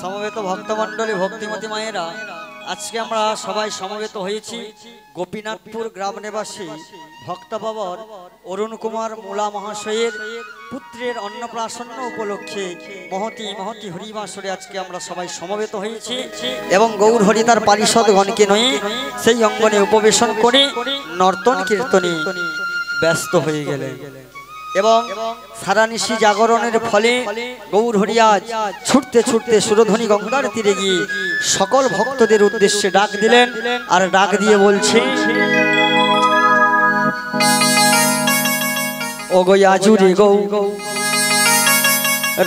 সমবেত ভক্তমণ্ডলী ভক্তিমতী মায়েরা, আজকে আমরা সবাই সমবেত হয়েছি গোপীনাথপুর গ্রাম নিবাসী ভক্তবাবর অরুণ কুমার মুলা মহাশয়ের পুত্রের অন্নপ্রাশন উপলক্ষে মহতি মহতি হরিবাসরে আজকে আমরা সবাই সমবেত হয়েছি এবং গৌর হরি তার পারিষদগণকে নিয়ে সেই অঙ্গনে উপবেশন করে নর্তন কীর্তনে ব্যস্ত হয়ে গেলেন এবং সারা নিশি জাগরণের ফলে গৌর হরি আজ ছুটতে ছুটতে সুরধনী গঙ্গার তীরে গিয়ে সকল ভক্তদের উদ্দেশ্যে ডাক দিলেন আর ডাক দিয়ে বলছে, ও গো আজুরে গৌ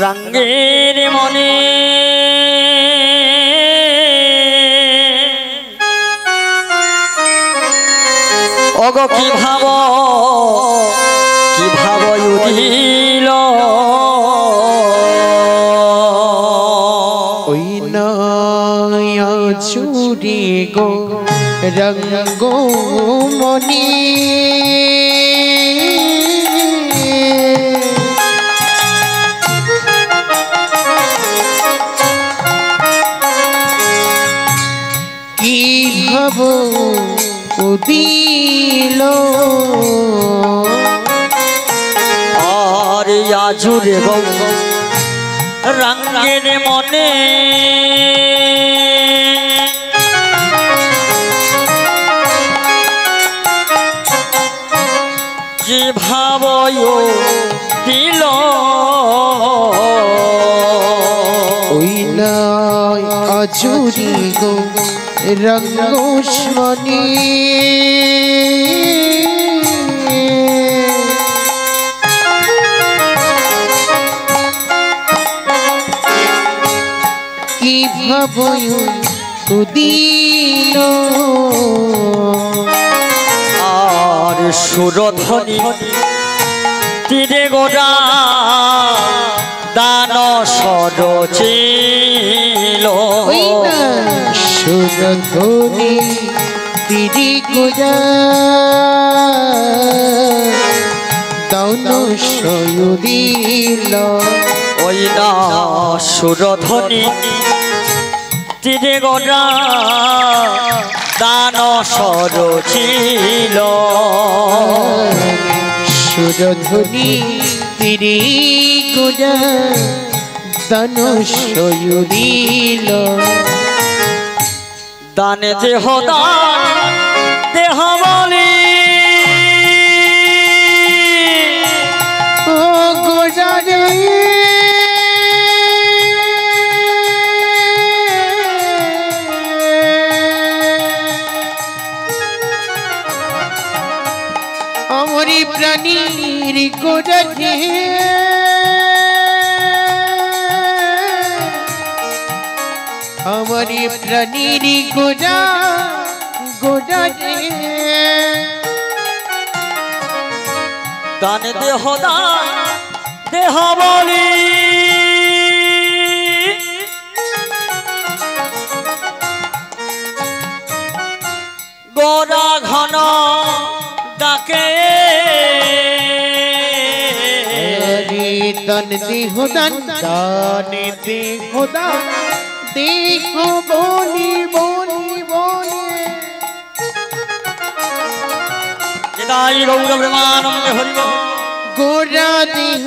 রাঙ্গের মনে ও গো কি ভাব উদিল ওই নয়া চুরি গো রঙ্গ মনি কি ভাব উদিল আজুরে গৌ রঙ্গের মনে যে ভাব দিল ওই না আজুরি গো রঙ্গোষ্মণি কি ভাবয় উদিল আর সুরধনী তীরে গোড়া দান সরচিল সুরধনী তীরে গোড়া দান সরচিল ওই না সুরধনী তীরে গোড়া দান সরচিল সুরধনী তীরে গোড়া দান সরচিল দানে দেহ দান দেহ বলি ও গোড়া রে আমরি প্রাণীর গোড়া রে আমরি প্রাণীর গোড়া গোড়া রে দানে দেহ দান দেহ বলি গোড়া ঘন ডাকে দান দেহ দান দানে দেহ দান দেহ বলি বলি বলি জয় গৌর প্রেমানন্দে হরি বল গোড়া দেহ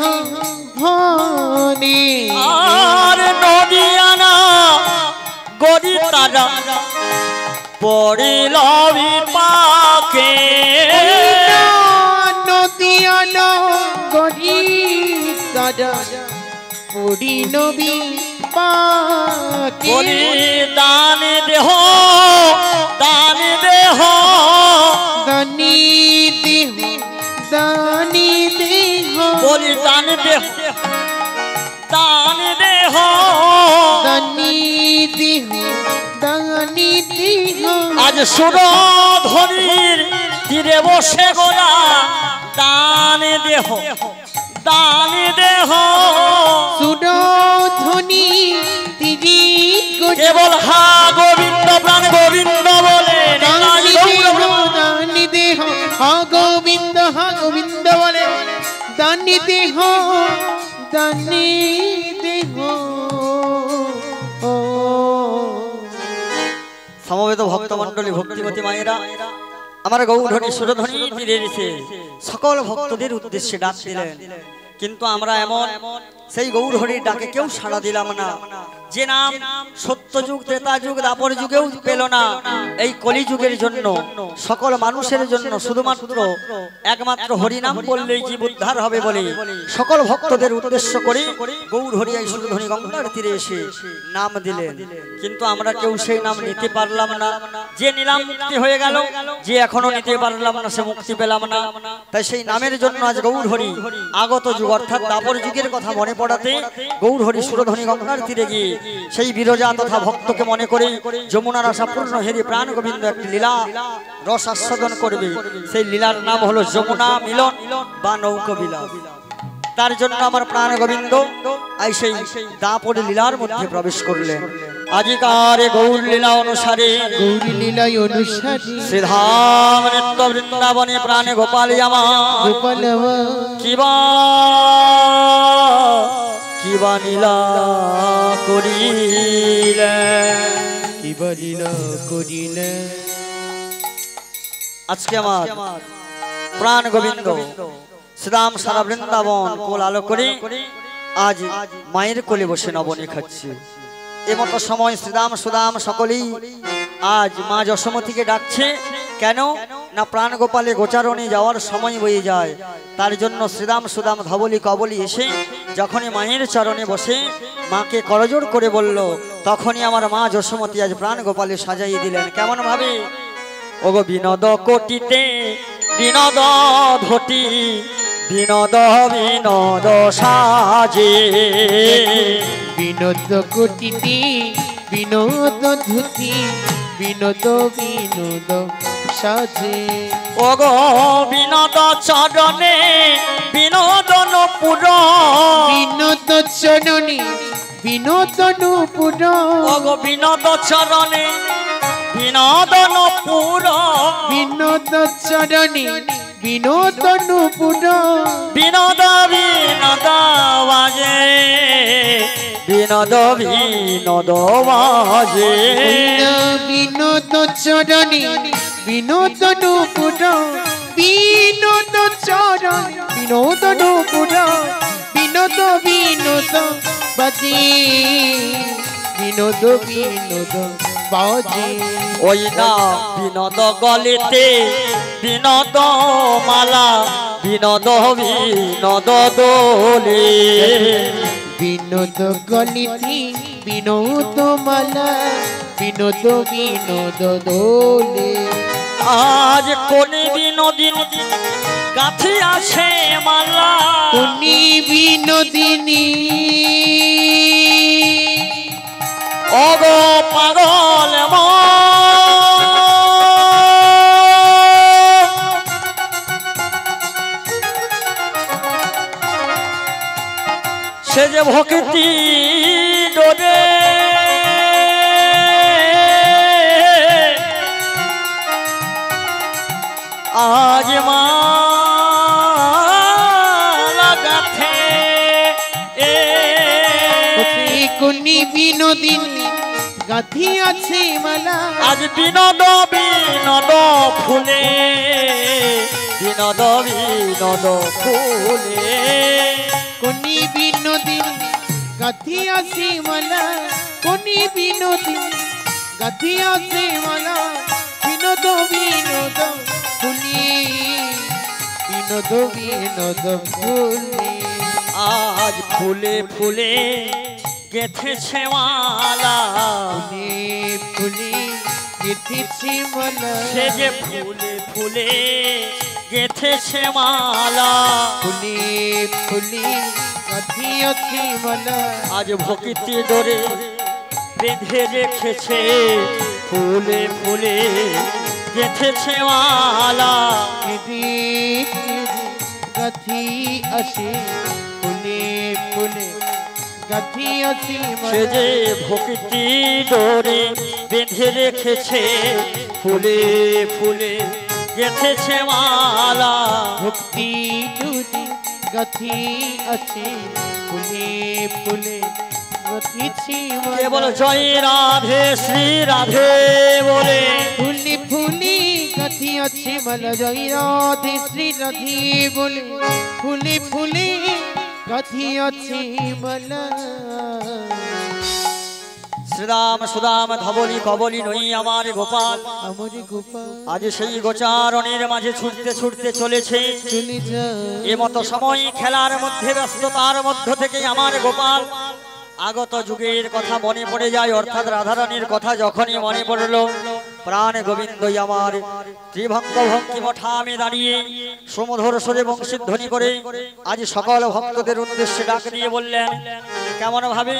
ভনি আর নদিয়ানা গরি তারা পড়িল বিপাকে নদিয়ানা গরি তারা পড়িল বিপাকে বলি দান দেহ দান দেহ দানি দেহ দানি দেহ বলি দান দেহ দান দেহ দানি দেহ দানি দেহ আজ সুরধনীর তীরে বসে গোরা দান দেহ দান দেহ সুরধনী তিরি কেবল হা গোবিন্দ প্রাণ গোবিন্দ বলে দানি দেহ হা গোবিন্দ বলে দানি দেহ দানি দেহ ও সমবেত ভক্তমণ্ডলী ভক্তিমতী মায়েরা, আমার গৌরধ্বনি সুরধ্বনি তীরে এসে সকল ভক্তদের উদ্দেশ্যে ডাক দিলেন। কিন্তু আমরা এমন সেই গৌরহরির ডাকে কেউ সাড়া দিলাম না, যে নাম সত্যযুগ ত্রেতা যুগ দাপর যুগেও পেল না, এই কলিযুগের জন্য সকল মানুষের জন্য শুধুমাত্র একমাত্র হরি নাম বললেই জীব উদ্ধার হবে বলে সকল ভক্তদের উদ্দেশ্য করে গৌরহরি এই সুরধ্বনি গঙ্গার তীরে এসে নাম দিলেন। কিন্তু আমরা কেউ সেই নাম নিতে পারলাম না, যে নিলাম মুক্তি হয়ে গেল, যে এখনো নিতে পারলাম না সে মুক্তি পেলাম না। তাই সেই নামের জন্য আজ গৌরহরি আগত যুগ অর্থাৎ দাপর যুগের কথা মনে পড়াতে গৌরহরি সুরধ্বনি গঙ্গার তীরে গিয়ে সেই বিরজা তথা ভক্তকে মনে করে যমুনার আশাপূর্ণ হেরি প্রাণ গোবিন্দ একটি লীলা রস আস্বাদন করবে। সেই লীলার নাম হলো যমুনা মিলন বা নৌকা বিলাস। তার জন্য আমার প্রাণ গোবিন্দ এই সেই দাপর লীলার মধ্যে প্রবেশ করলেন। আজিকার গৌর লীলা অনুসারে শ্রীধাম নিত্য বৃন্দাবনে প্রাণে গোপাল আমার কিবা লীলা করিলেন। আজকে আমার প্রাণ গোবিন্দ শ্রীরাম সারা বৃন্দাবন কোল আলো করে আজ মায়ের কোলে বসে নবনী খাচ্ছে। এমতো সময় শ্রীরাম সুদাম সকলেই আজ মা যশোমতীকে ডাকছে। কেন না প্রাণ গোপালে গোচারণে যাওয়ার সময় বয়ে যায়। তার জন্য শ্রীরাম সুদাম ধবলি কবলি এসে যখনই মায়ের চরণে বসে মাকে করজোড় করে বলল, তখনই আমার মা যশোমতী আজ প্রাণ গোপালে সাজাইয়ে দিলেন। কেমন ভাবে? ওগো বিনোদ কোটিতে বিনোদ ধটি বিনোদ বিনোদ সাজে, বিনোদ কোটিতে বিনোদ ধুতি বিনোদ বিনোদ সাজে। ওগো বিনোদ চরণে বিনোদন পুর বিনোদ চরণে বিনোদন পুর। ওগো বিনোদ চরণে বিনোদন পুর বিনোদ চরণে বিনোদন পুর। বিনোদ বিনোদ বাজে বিনোদ বিনোদ বাজে। বিনোদ চরণে বিনোদন পুর বিনোদ চরণ বিনোদন পুর বিনোদ বিনোদ বাজে বিনোদ বিনোদ বাজে। ওই না বিনোদ গলিতে বিনোদ মালা বিনোদ বিনোদ দোলে। বিনোদ গলিতে বিনোদ মালা বিনোদ বিনোদ দোলে। আজ কোন বিনোদিন গাথি আছে মালা, কোনি বিনোদিনী ওগো পাগল সে যে ভক্তি ডোরে আজ মালা গাথে। কোনি বিনোদিনী গাথি আছে মালা, আজ বিনোদ বিনোদ ফুলে বিনোদ বিনোদ ফুলে। কোনি বিনোদিনী গাথি আছে মালা, কোনি বিনোদিনী গাথি আছে মালা বিনোদ বিনোদ ফুলে বিনোদ বিনোদ ফুলে। আজ ফুলে ফুলে গেথেছে মালা, ফুলে ফুলে গেথেছে মালা, সে যে ফুলে ফুলে গেথেছে মালা। ফুলে ফুলে গাথি আছে মালা, আজ ভক্তি ডোরে বেঁধে রেখেছে ফুলে ফুলে গেথেছে মালা। গাথি আসে ফুলে ফুলে গাথি আসে সে যে ভক্তি ডোরে বেঁধে রেখেছে ফুলে ফুলে গেথেছে মালা। ভক্তি ডোরে গাথি আছে ফুলে ফুলে গাথিছি কে বলো জয় রাধে শ্রী রাধে বলে ফুলি ফুলি গাথিছি মালা জয় রাধে শ্রী রাধে বলে ফুলি ফুলি গাথিছি মালা শ্রীরাম সুদাম ধবলি কবলি নই আমার গোপাল আমার গোপাল আজ সেই গোচারণের মাঝে ছুটতে ছুটতে চলেছে চলে যায় এমতো সময় খেলার মধ্যে ব্যস্ততার মধ্য থেকে আমার গোপাল আগত যুগের কথা মনে পড়ে যায় অর্থাৎ রাধারানীর কথা যখনই মনে পড়লো প্রাণ গোবিন্দই আমার ত্রিভঙ্গ ভঙ্গি মঠামে দাঁড়িয়ে সমধর সরে বংশীধ্বনি করে আজ সকল ভক্তদের উদ্দেশ্যে ডাক দিয়ে বললেন কেমন ভাবে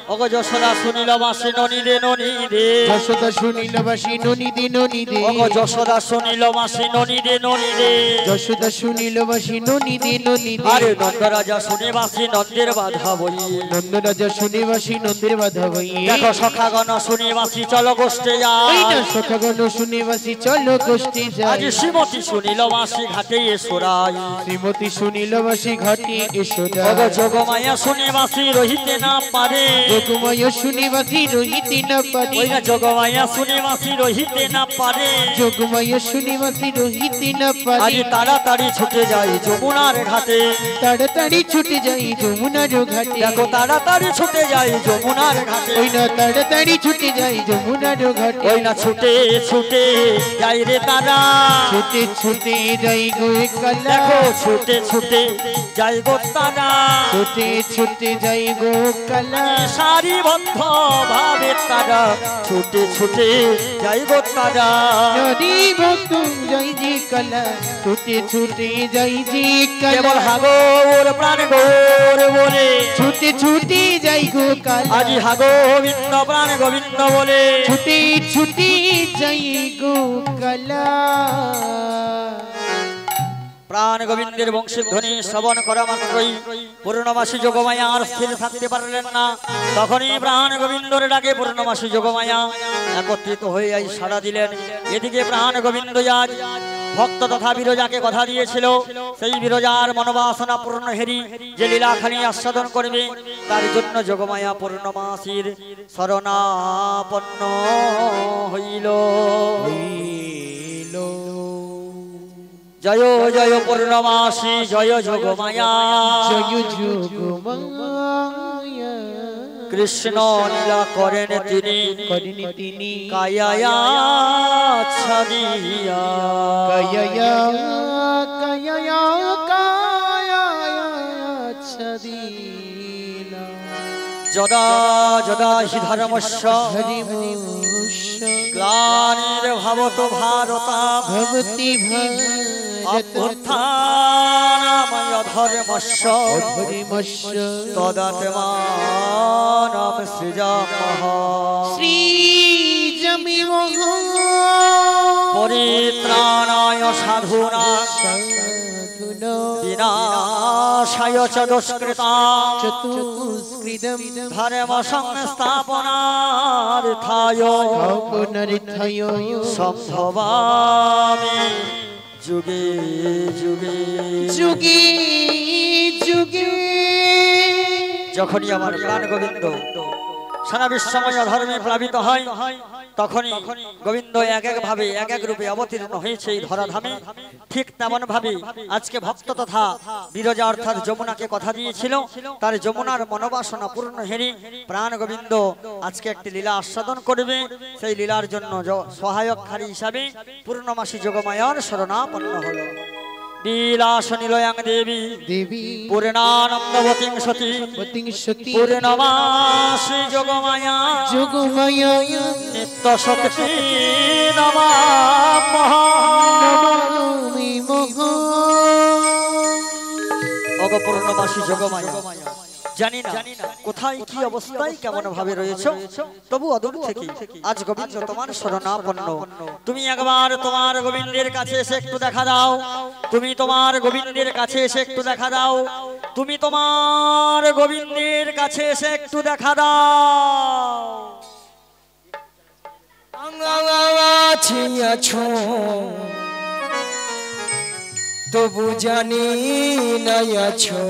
ওগো যশোদা শুনিল বাসি ননিদে ননিদে যশোদা শুনিল বাসি ননিদে ননিদে ওগো যশোদা শুনিল বাসি ননিদে ননিদে যশোদা শুনিল বাসি ননিদে ননিদে আরে নন্দরাজা শুনে বাসি নন্দের বাধা বই নন্দরাজা শুনে বাসি নন্দের বাধা বইয়ে দেখো সখাগণ শুনে বাসি চলো গোষ্ঠে ওই যায় না সখাগণ শুনে বাসি চলো গোষ্ঠী আজ যায় শ্রীমতী শুনিল বাসি ঘাটে এসোরাই শ্রীমতী শুনিল বাসি ঘাটি এসোদা ওগো যোগমায়া শুনে বাসি রহিতে না পারে যোগময় শুনে বাসি রহিতে না পারে ওই না যোগমায়া শুনে বাসি রহিতে না পারে যোগময় শুনে বাসি রহিতে না আজ পারে তাড়াতাড়ি ছুটে যাই যমুনার ঘাটে তাড়াতাড়ি ছুটে যাই যমুনার ঘাটে দেখো তাড়াতাড়ি ছুটে যাই যমুনার ঘাটে ওই না তাড়াতাড়ি ছুটে যাই যমুনার ঘাটে ওই না ছুটে ছুটে যাই রে তারা ছুটে ছুটে যাই গো কালা দেখো ছুটে ছুটে যাই গো তারা ছুটে ছুটে যাই গো কালা সারিবদ্ধ ভাবে তারা ছুটে ছুটে যাই গো তারা নদী ভক্ত যাই জি কালা ছুটে ছুটে যাই জি কালা কেবল হাগোর প্রাণ গোর বলে ছুটে ছুটে যাই গো কালা আজি হাগো গোবিন্দ প্রাণ গোবিন্দ বলে ছুটে ছুটে যাই গো কালা প্রাণ গোবিন্দের বংশের ধ্বনি শ্রবণ করা মাত্রই পূর্ণমাসী যোগমায়া আর স্থির থাকতে পারলেন না তখনই প্রাণ গোবিন্দর ডাকে পূর্ণমাসী যোগমায়া একত্রিত হয়ে আই সাড়া দিলেন এদিকে প্রাণ গোবিন্দ আজ ভক্ত তথা বিরজাকে কথা দিয়েছিল সেই বিরজার মনোবাসনা পূর্ণ হেরি যে লীলাখানি আস্বাদন করবে তার জন্য যোগমায়া পূর্ণমাসীর শরণাপন্ন হইল জয় জয় পূর্ণমাসী জয় যোগমায়া জয় যোগমায়া কৃষ্ণ লীলা করেন তিনি করেন তিনি কায়া ছাড়িয়া কায়া কায়া কায়া ছদিনা যদা যদা হি ধর্মস্য হরিমুষ গ্লানির ভবতো ভারতা ভবতি অভ্যুত্থানাময় ধর্মস্য হরিমস্য তদাত্মানম সৃজামহ শ্রী জমিমহ পরিত্রাণায় সাধুনাং সাধুন বিনাশায় চ দুষ্কৃতাং চতুষ্কৃদম ধর্ম সংস্থাপনার্থায় পুনরিথয় সম্ভবামি যুগে যুগে যুগে যুগে যখনই আমার প্রাণ গোবিন্দ সারা বিশ্বময় ধর্মে প্লাবিত হয় তখনই গোবিন্দ এক এক ভাবে এক এক রূপে অবতীর্ণ হয়েছে এই ধরাধামে ঠিক তেমন ভাবে আজকে ভক্ত তথা বিরজা অর্থাৎ যমুনাকে কথা দিয়েছিল তার যমুনার মনোবাসনা পূর্ণ হেরি প্রাণ গোবিন্দ আজকে একটি লীলা আস্বাদন করবে সেই লীলার জন্য সহায়ককারী হিসাবে পূর্ণমাসী যোগমায়ার শরণাপন্ন হলো বিলাস নিলয়াং দেবী দেবী পূর্ণানন্দবতীং সতী পতিং সতী পূর্ণমাসী যোগমায়া যোগমায়া নিত্য শক্তি নমামহ নমামি মহ ওগো পূর্ণমাসী যোগমায়া জানি না কোথায় কি অবস্থায় কেমন ভাবে রয়েছে তবু অদূর থেকে আজ গোবিন্দ তোমার শরণাপন্ন তুমি একবার তোমার গোবিন্দের কাছে এসে একটু দেখা দাও তুমি তোমার গোবিন্দের কাছে এসে একটু দেখা দাও তুমি তোমার গোবিন্দের কাছে এসে একটু দেখা দাও আছো তবু জানি নাই আছো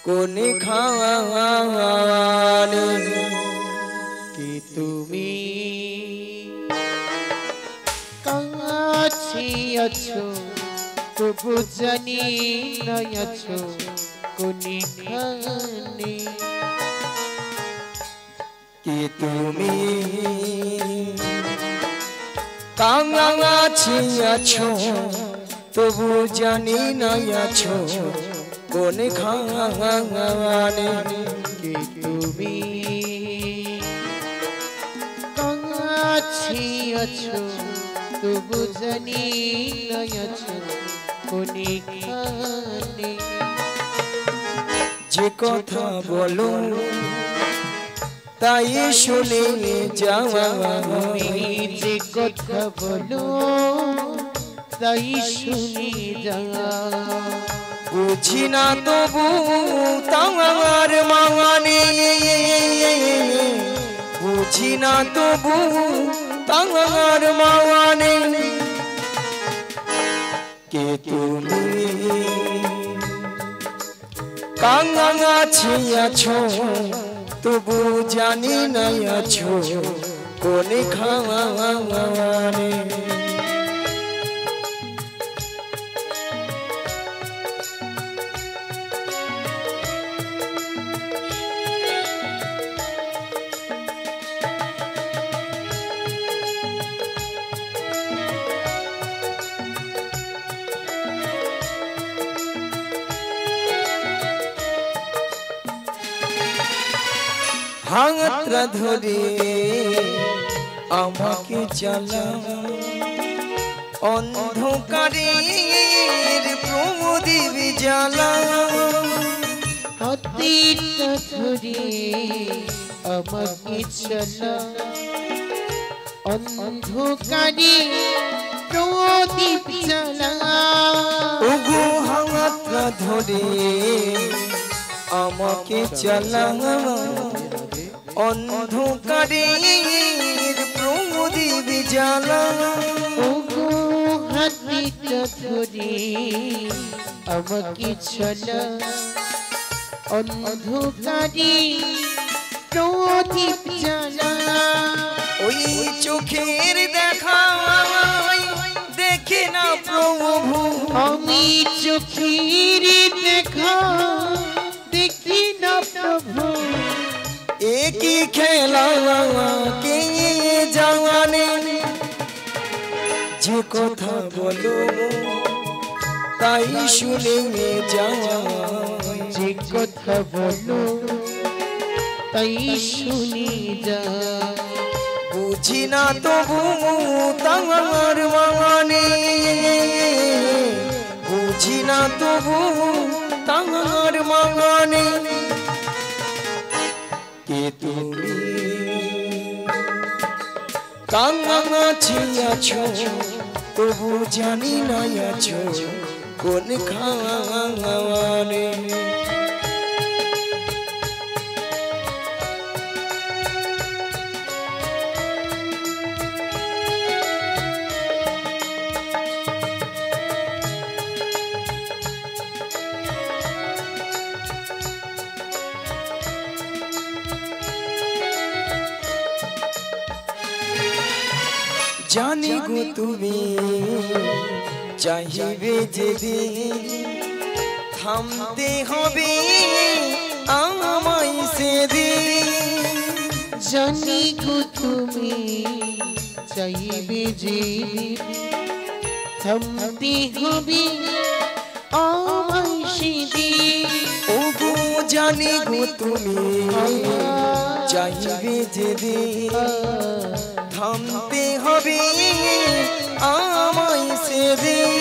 কোনখানে কি তুমি কাছে আছো তবু জানি না আছো কোনখানে কি তুমি কাছে আছো তবু জানি না আছো কোনখানে কি তুমি কাছে আছো তবু জানি না আছো কোনখানে যে কথা বলো তাই শুনে যাওয়া তুমি যে কথা বলো তাই শুনে যা বুঝি না তবু তার মানে বুঝি না তবু তার মানে কে তুমি কাছে আছো তবু জানি না আছো কোনখানে হাতটা ধরে আমাকে চালাও অন্ধকারের প্রদীপ জ্বালাও হাতটা ধরে আমাকে চলা অন্ধকারে প্রদীপ জ্বালা ওগো হাতটা ধরে আমাকে চালাও অন্ধকারের প্রদীপ জ্বালাও ওগো হাতটা ধরে আমাকে চলা অন্ধকারে প্রদীপ জ্বালা ওই চোখের দেখা দেখে না প্রভু আমি চোখের দেখা দেখি না প্রভু একই খেলা কে জানে যে কথা বলো তাই শুনে যাওয়া যে কথা বলো তাই শুনি যা বুঝি না তবু তার মানে বুঝি না তবু তার মানে কে তুমি কাছে আছো তবু জানি না আছো কোনখানে জানি গো তুমি চাহিবে যেদিন থামতে হবে আমায় সেদিন জানি গো তুমি চাইবে যে থামতে হবে আমায় সেদিন ওগো জানি গো তুমি চাহিবে যেদিন থামতে হবে আমায় সেদিন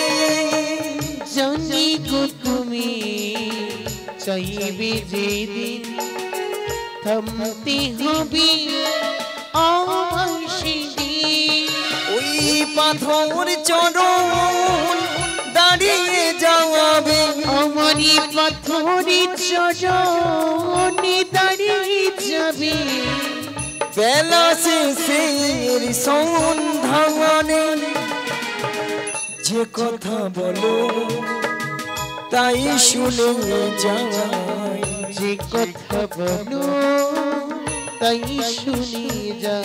জানি গো তুমি চাইবে যেদিন থামতে হবে আমায় সেদিন ওই পাথর চরণ দাঁড়িয়ে যাওয়াবে আমারই পাথরে চরণে দাঁড়িয়ে যাবে বেলা শেষের সন্ধানে যে কথা বলো তাই শুনে যাওয়াই যে কথা বলো তাই শুনি যা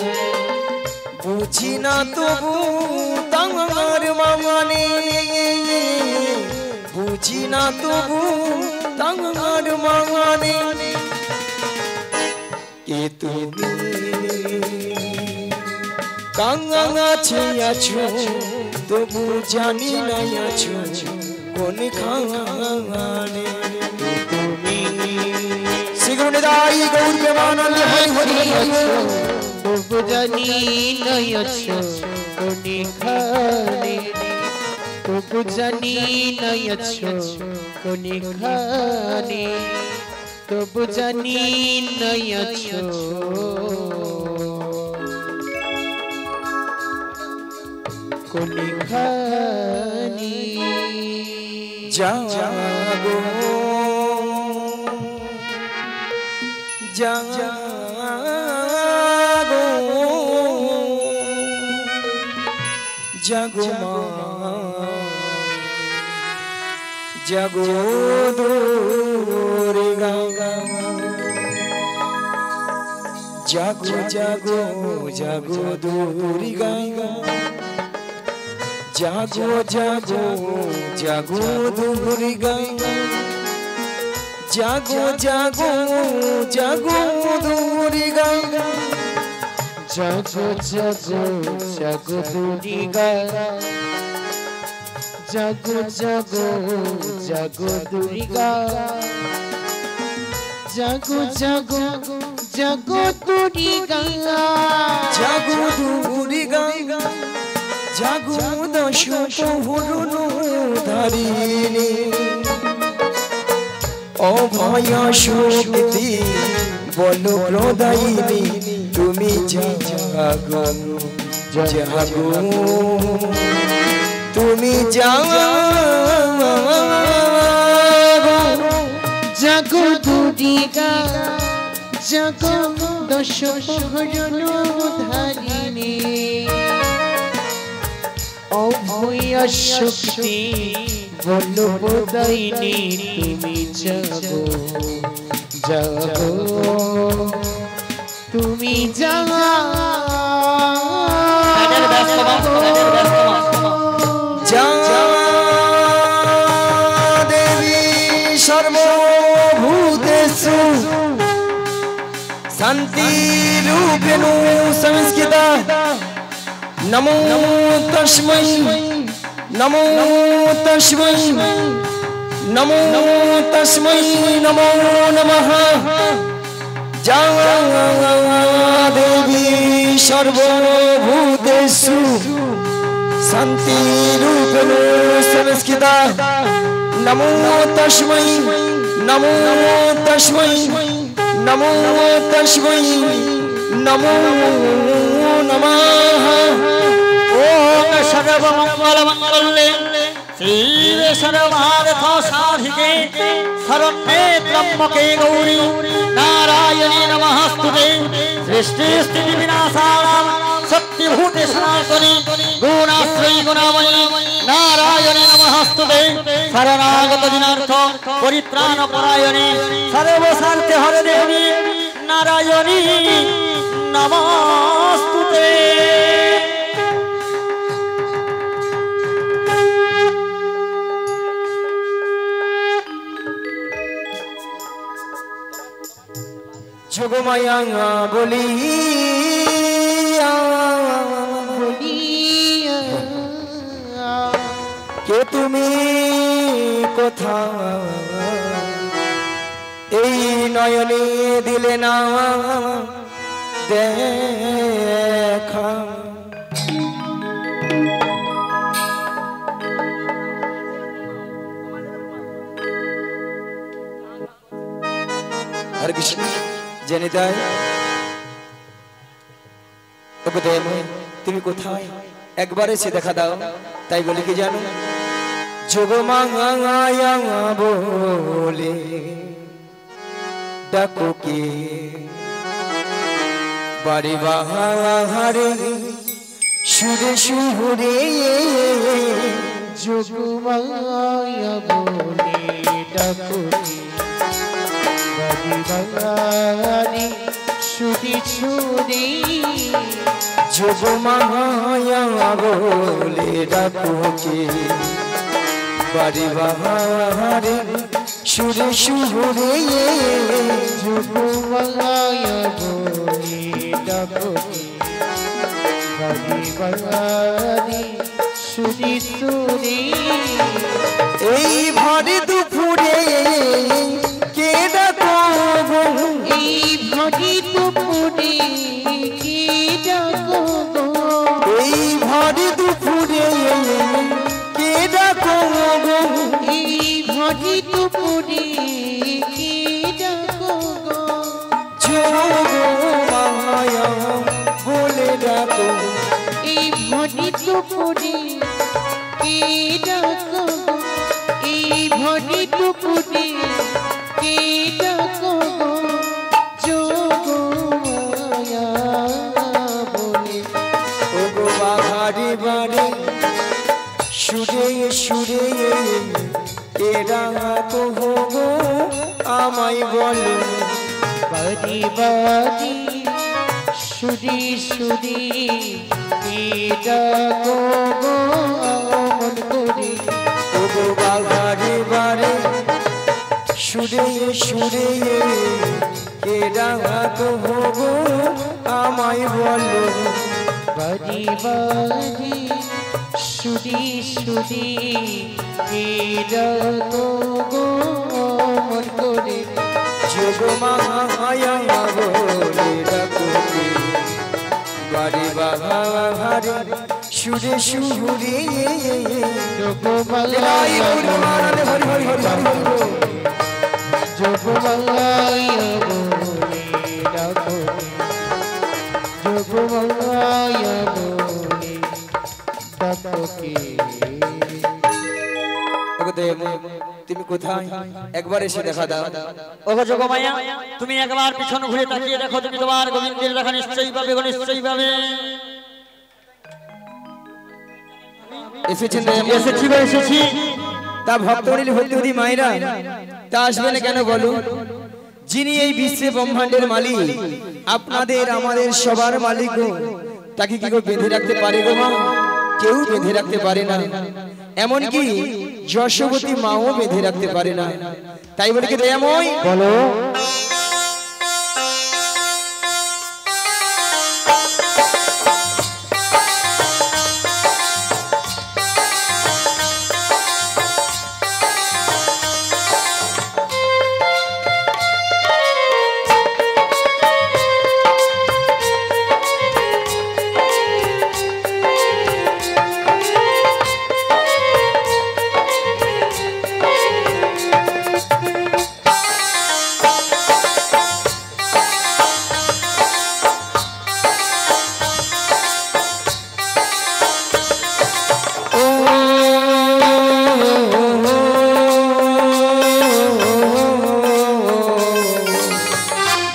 বুঝি না তবু তাঙ্গার মানে বুঝি না তবু তাঙ্গার মানে কে তুমি কাছে আছো তবু জানি না আছো কোন খানে তুমি শিগুনে দাই গৌর প্রেমানন্দে হরি হরি তবু জানি নাই আছো কোনি খানে তবু জানি নাই আছো কোনি খানে তবু জানি নাই আছো কোনি খানে জাগো জাগো জাগো মা জাগো দুর্গা জাগো জাগো জাগো দুর্গা জাগো জাগো জাগো দুর্গা জাগো জাগো জাগো দুর্গা জাগো জাগো জাগো দুর্গা জাগো জাগো জাগো দুর্গা জাগো জাগো জাগো দুর্গা জাগো দুর্গা জাগো দশ প্রহরণ ধারিণী অভয়া শক্তি বল প্রদায়িনী তুমি জাগো জাগো তুমি জাগো জাগো দুর্গা জাগো দশ প্রহরণ ধারিণী অভয়া শক্তি বল প্রদায়িনী তুমি জাগো জাগো তুমি জাগো দেবী সর্বভূতেষু শান্তিরূপেণ সংস্কৃতা নমো তস্मै নমো তস্मै নমো তস্मै নমো নমঃ যা দেবী সর্বভূতেষু শান্তিরূপেণ সংস্কৃতা নমো তস্मै নমো তস্मै নমো তস্मै নমো নমঃ ओम सर्वमंगल मंगले श्री सर्वार्थ साधिके शरण्ये त्र्यंबके गौरी नारायणी नमस्तुते सृष्टि स्थिति विनाशानां सत्यभूते सनातनी गुणाश्रयी गुणामयी नारायणी नमस्तुते शरणागत दिनार्थ परित्राण परायणी सर्वशान्ति हर देवी नारायणी नमस्तुते। যোগমায়া বলিয়া কে তুমি কোথা এই নয়নে দিলে না দেখা হরে কৃষ্ণ জেনে তাই ওকে তুমি কোথায় একবার এসে দেখা দাও তাই বলে কি জানো যোগ মায়া বলে ডাকো কে বাড়ি বাহারে সুরে সুরে যোগ মায়া বলে ডাকো বাড়ি ছুটি ছুটি যোগ মায়া বলে ডাকুকে বাড়ি বাহারে সুরে সুরে যুগমায়া বলে ডাকুকে বাড়ি ছুটি ছুটি এই ভরে দুপুরে কে ডাকো এই ভরি দুপুরে কি ডাকো গো এই ভরে দুপুরে কে ডাকো এই ভরি দুপুরে কি ডাকো গো যোগ মায়া বলে ডাকো এই ভরি দুপুরে কি ডাকো গো এই ভরি দুপুরে কি ডাকো গো যোগমায়া বলে ওগো বাহারে বারে সুরে সুরে এরা তো হবো আমায় বলো বাড়ি বাড়ি সুরি সুরি কি ডাকো গো আমন করে ওগো বাহারে বারে সুরে সুরে এরা তো হবো আমায় বলো বাড়ি বাড়ি সুরি সুরি কি ডাকো গো আমন করে যোগ মায়া বলে ডাকুকে বাড়ি বাহারে সুরে সুরে যোগমায়া হরি হরি হরি হরি হরি যোগমায়া বলে ডাকো যোগমায়া বলে ডাকো কে তুমি কোথায় একবার এসে দেখা দাও ওগো যোগমায়া তুমি একবার পিছন ঘুরে তাকিয়ে দেখো, তুমি তোমার গোবিন্দের দেখা নিশ্চয়ই পাবে গো, নিশ্চয়ই পাবে। এসেছেন এসেছি গো, এসেছি। তা ভক্তমণ্ডলী ভক্তি মায়েরা তা আসবে না কেন বলো? যিনি এই বিশ্বে ব্রহ্মাণ্ডের মালিক, আপনাদের আমাদের সবার মালিক গো, তাকে কি গো বেঁধে রাখতে পারে গো মা? কেউ বেঁধে রাখতে পারে না, এমনকি যশোবতী মাও বেঁধে রাখতে পারে না। তাই বলে কি দয়াময় বলো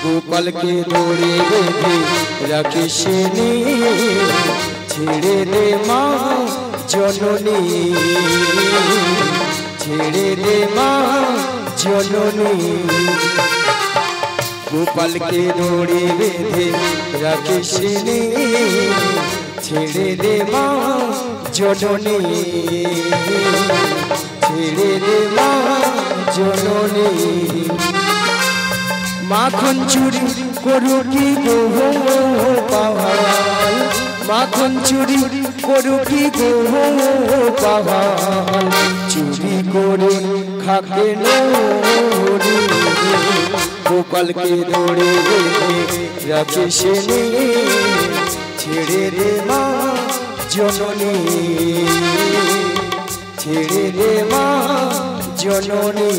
গোপালকে দৌড়ে বেঁধে রাখিস নে, ছেড়ে দে মা জননী, ছেড়ে দে মা জননী। গোপালকে দৌড়ে বেঁধে রাখিস নে, ছেড়ে দে মা জননী, ছেড়ে দে মা জননী। মাখন চুরি করু কি গো পাহাড়, মাখন চুরি করু কি গো পাহাড়, চুরি করে খাকে নরি। গোপালকে দৌড়ে বেঁধে রাখিস নে, ছেড়ে দে মা জননী, ছেড়ে দে মা জননী।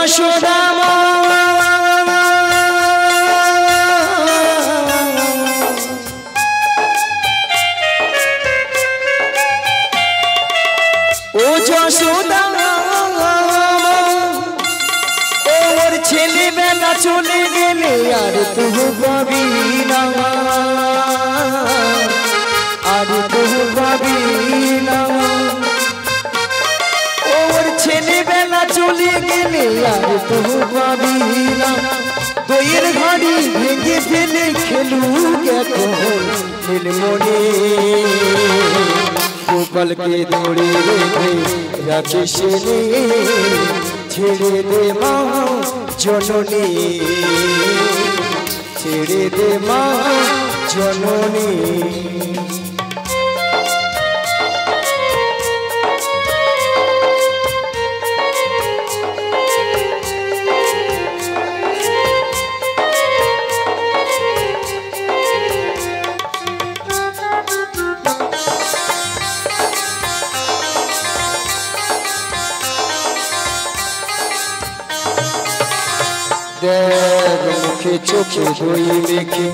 যশোদা মা ও যশোদা ওর ছেলেবেলা চলে গেলে আর তুই পাবি না আর তুই পাবি না ওর ছেলেবেলা চলে গেলে আর তুই পাবি না দইয়ের ঘাড়ি ভেঙে ফেলে খেলুক এখন নীলমণি গোপালকে দৌড়ে রেখে রাখিস নে ছেড়ে দে মা জননী ছেড়ে দে মা জননী মুখে চোখে দই মেখে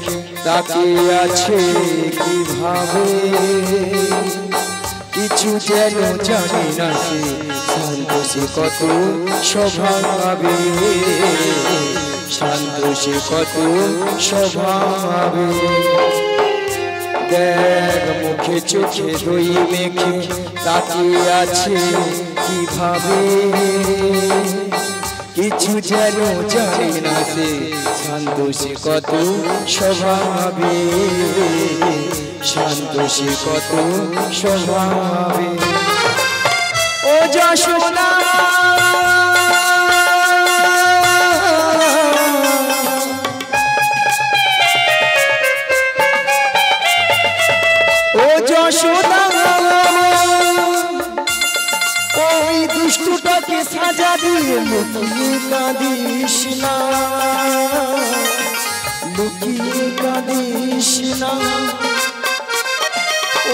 তাকিয়ে আছে কিভাবে কিছু যেন জানি না সে শান্ত সে কত স্বভাবে শান্ত সে কত স্বভাবে দেখ মুখে চোখে দই মেখে তাকিয়ে আছে কিভাবে কিছু যেন জানি না সে শান্ত সে কত স্বভাবে শান্ত সে কত স্বভাবে ও যশোদা ও যশোদা ওই দুষ্টটাকে সাজা দিয়ে লুকিয়ে কাঁদিস না লুকিয়ে কাঁদিস না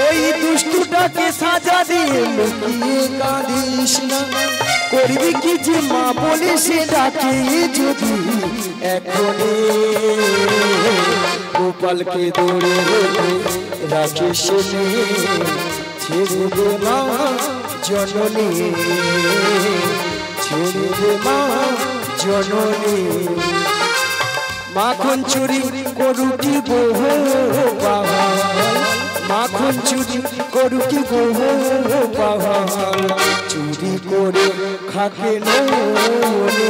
ওই দুষ্টটাকে সাজা দিয়ে লুকিয়ে কাঁদিস না করবি কি যে মা বলে সে ডাকে যদি এখনে গোপালকে দৌড়ে রাখিস নে ছেড়ে দে মা জননী ছেড়ে দে মা জননী মাখন চুরি করুকি বহু পাহাড় মাখন চুরি করুকি বহু পাহাড় চুরি করে খাকে ননে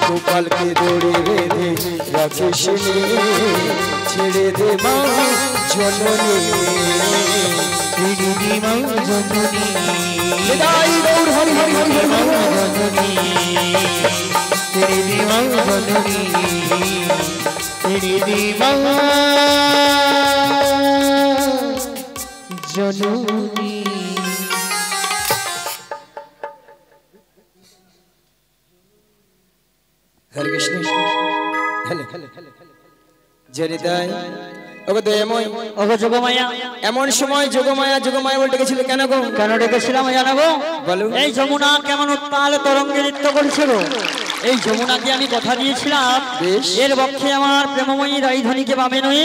গোপালকে দৌড়ে বেঁধে রাখিস নে ছেড়ে দে মা জননী ছেড়ে দে মা জননী বিদায় গৌর হরি হরি হরি হরি জননী ছেড়ে দে মা জননী ছেড়ে দে মা জননী হরে কৃষ্ণ হলে জয় দাই ওগো দয়াময় ওগো যোগমায়া এমন সময় যোগমায়া যোগমায়া বলে ডেকেছিল কেন গো কেন ডেকেছিলাম জানাবো বলো এই যমুনা কেমন উত্তাল তরঙ্গে নৃত্য করছিল এই যমুনাকে আমি কথা দিয়েছিলাম বেশ। এর পক্ষে আমার প্রেমময়ী রাইধনীকে পাবে নয়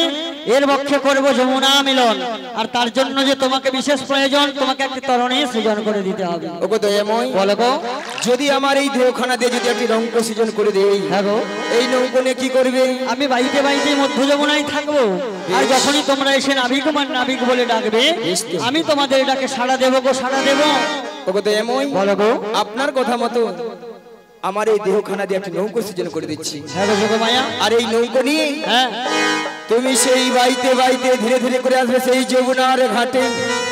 এর পক্ষে করব যমুনা মিলন আর তার জন্য যে তোমাকে বিশেষ প্রয়োজন তোমাকে একটি তরণী সৃজন করে দিতে হবে ওগো দয়াময় বলো গো যদি আমার এই দেহখানা দিয়ে যদি একটি রঙ্ক সৃজন করে দেই হ্যাঁ গো এই নৌকো নিয়ে কি করবে আমি বাইতে বাইতে মধ্য যমুনায় থাকবো আর যখনই তোমরা এসে নাবিক মান নাবিক বলে ডাকবে বেশ তো। আমি তোমাদের এটাকে সাড়া দেবো গো সাড়া দেবো ওগো দয়াময় বলো গো আপনার কথা মতো আমার এই দেহখানা দিয়ে একটি নৌকো সৃজন করে দিচ্ছি হ্যাঁ গো যোগমায়া আর এই নৌকো নিয়ে হ্যাঁ তুমি সেই বাইতে বাইতে ধীরে ধীরে করে আসবে সেই যমুনার ঘাটে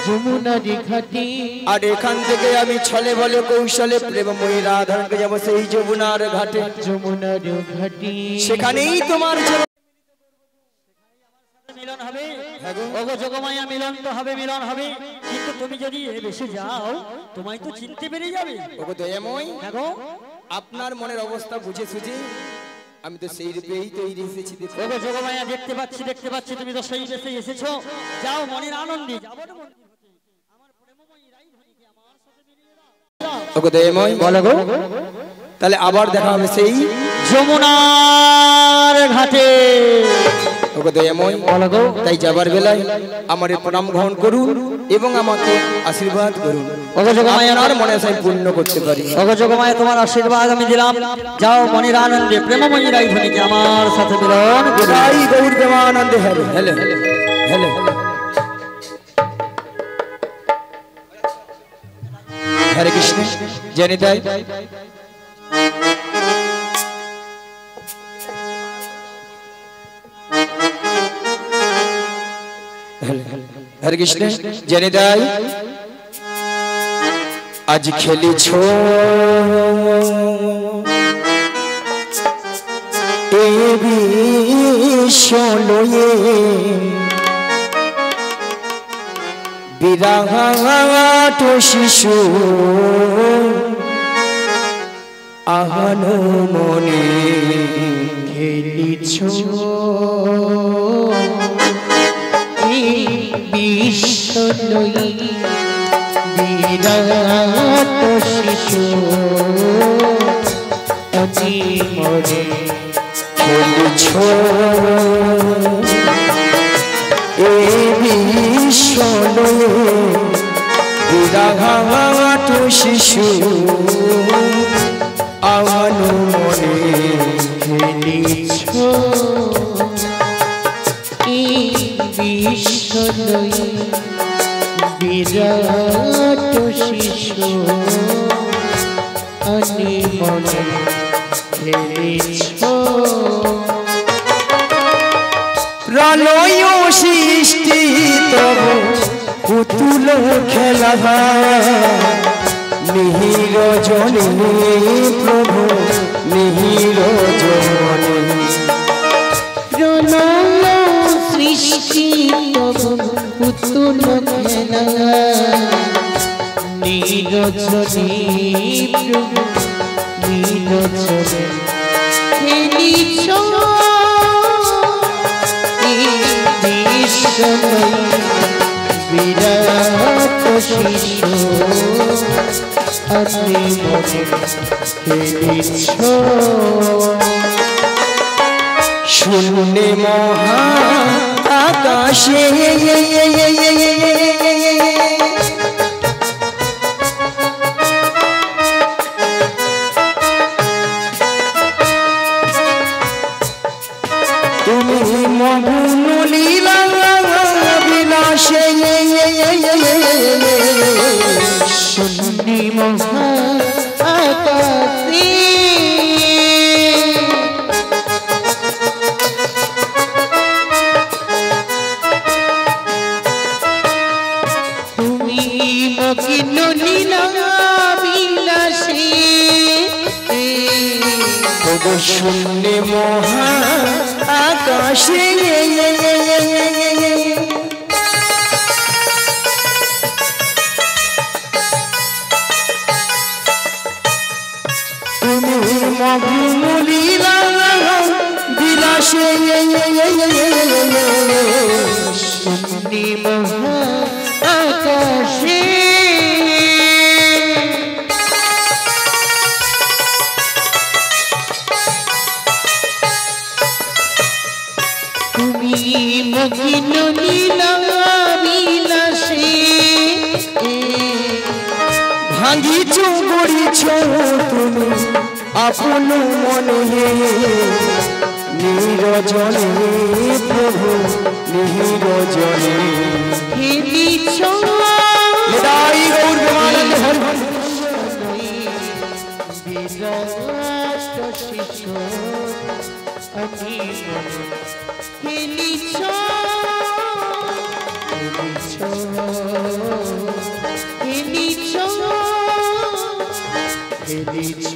যমুনার ঘাটে আর এখান থেকে আমি ছলে বলে কৌশলে প্রেমময়ী রাধাকে যাবো সেই যমুনার ঘাটে যমুনার ঘাটে সেখানেই তোমার মিলন হবে ওগো যোগমায়া মিলন তো হবে মিলন হবে কিন্তু তুমি যদি এ বেশি যাও তোমায় তো চিনতে পেরে যাবে ওগো দয়াময় হ্যাঁ গো আপনার মনের অবস্থা বুঝে সুঝে আমি তো সেই রূপেই তৈরি এসেছি দেখো ওগো যোগমায়া দেখতে পাচ্ছি তুমি তো সেই বেশে এসেছো যাও মনের আনন্দে যাবো না মন্দির হতে আমার প্রেমময়ী রাইধনীকে আমার সাথে মিলিয়ে দাও ওগো দয়াময় বলো গো তাহলে আবার দেখা হবে সেই যমুনার ঘাটে। ওকে দয়াময়, তাই যাবার বেলায় আমার এই প্রণাম গ্রহণ করুন এবং আমাকে আশীর্বাদ করুন। ওগো যোগমায়া, আপনার মনে আশা আমি পূর্ণ করতে পারি। ওগো যোগমায়া, তোমার আশীর্বাদ আমি দিলাম। যাও মনির আনন্দে প্রেমময়ী রাইধনীকে আমার সাথে মিলন করো। জয় গৌর প্রেমানন্দে। Hello hello hello. Hare Krishna জয় নিতাই। হরে কৃষ্ণ জয় নিতাই। আজ খেলিছ এ বিষয়ে বিরাট শিশু আহন মনে খেলিছ এই বিশ্বলয়ী বিরাট শিশু অতি মরে খেলিছ এ বিষয়ে বিরাট শিশু আহন মনে খেলিছ এই বিশ্বলয়ী বিরাট শিশু অনিমনে খেলিছ প্রলয় সৃষ্টি তব পুতুল খেলা মিহির জনে প্রভু মিহির জনে প্রলয় সৃষ্টি তব পুতুল খেলা নিরজনী প্রভু নিরজনী খেলিছ বিরাট শিশু অতি মনে খেলিছ শূন্যে মহা আকাশে তুমি মগুন লীলা বিলাসে শূন্যি মহা আকাশে তুমি মগিন লীলা বিলাসে শূন্যে মহা আকাশে তুমি মগুন লীলা বিলাসে শূন্যি মহা আকাশে তুমি মগিন লীলা বিলাসে ভাঙিছ গড়িছ তুমি আপন মনে নিরজনে প্রভু নিরজনে খেলিছ নিতাই গৌর প্রেমানন্দে। হরি হরি। বিরাট শিশু অতি মনে খেলিছ খেলিছ খেলিছ খেলিছ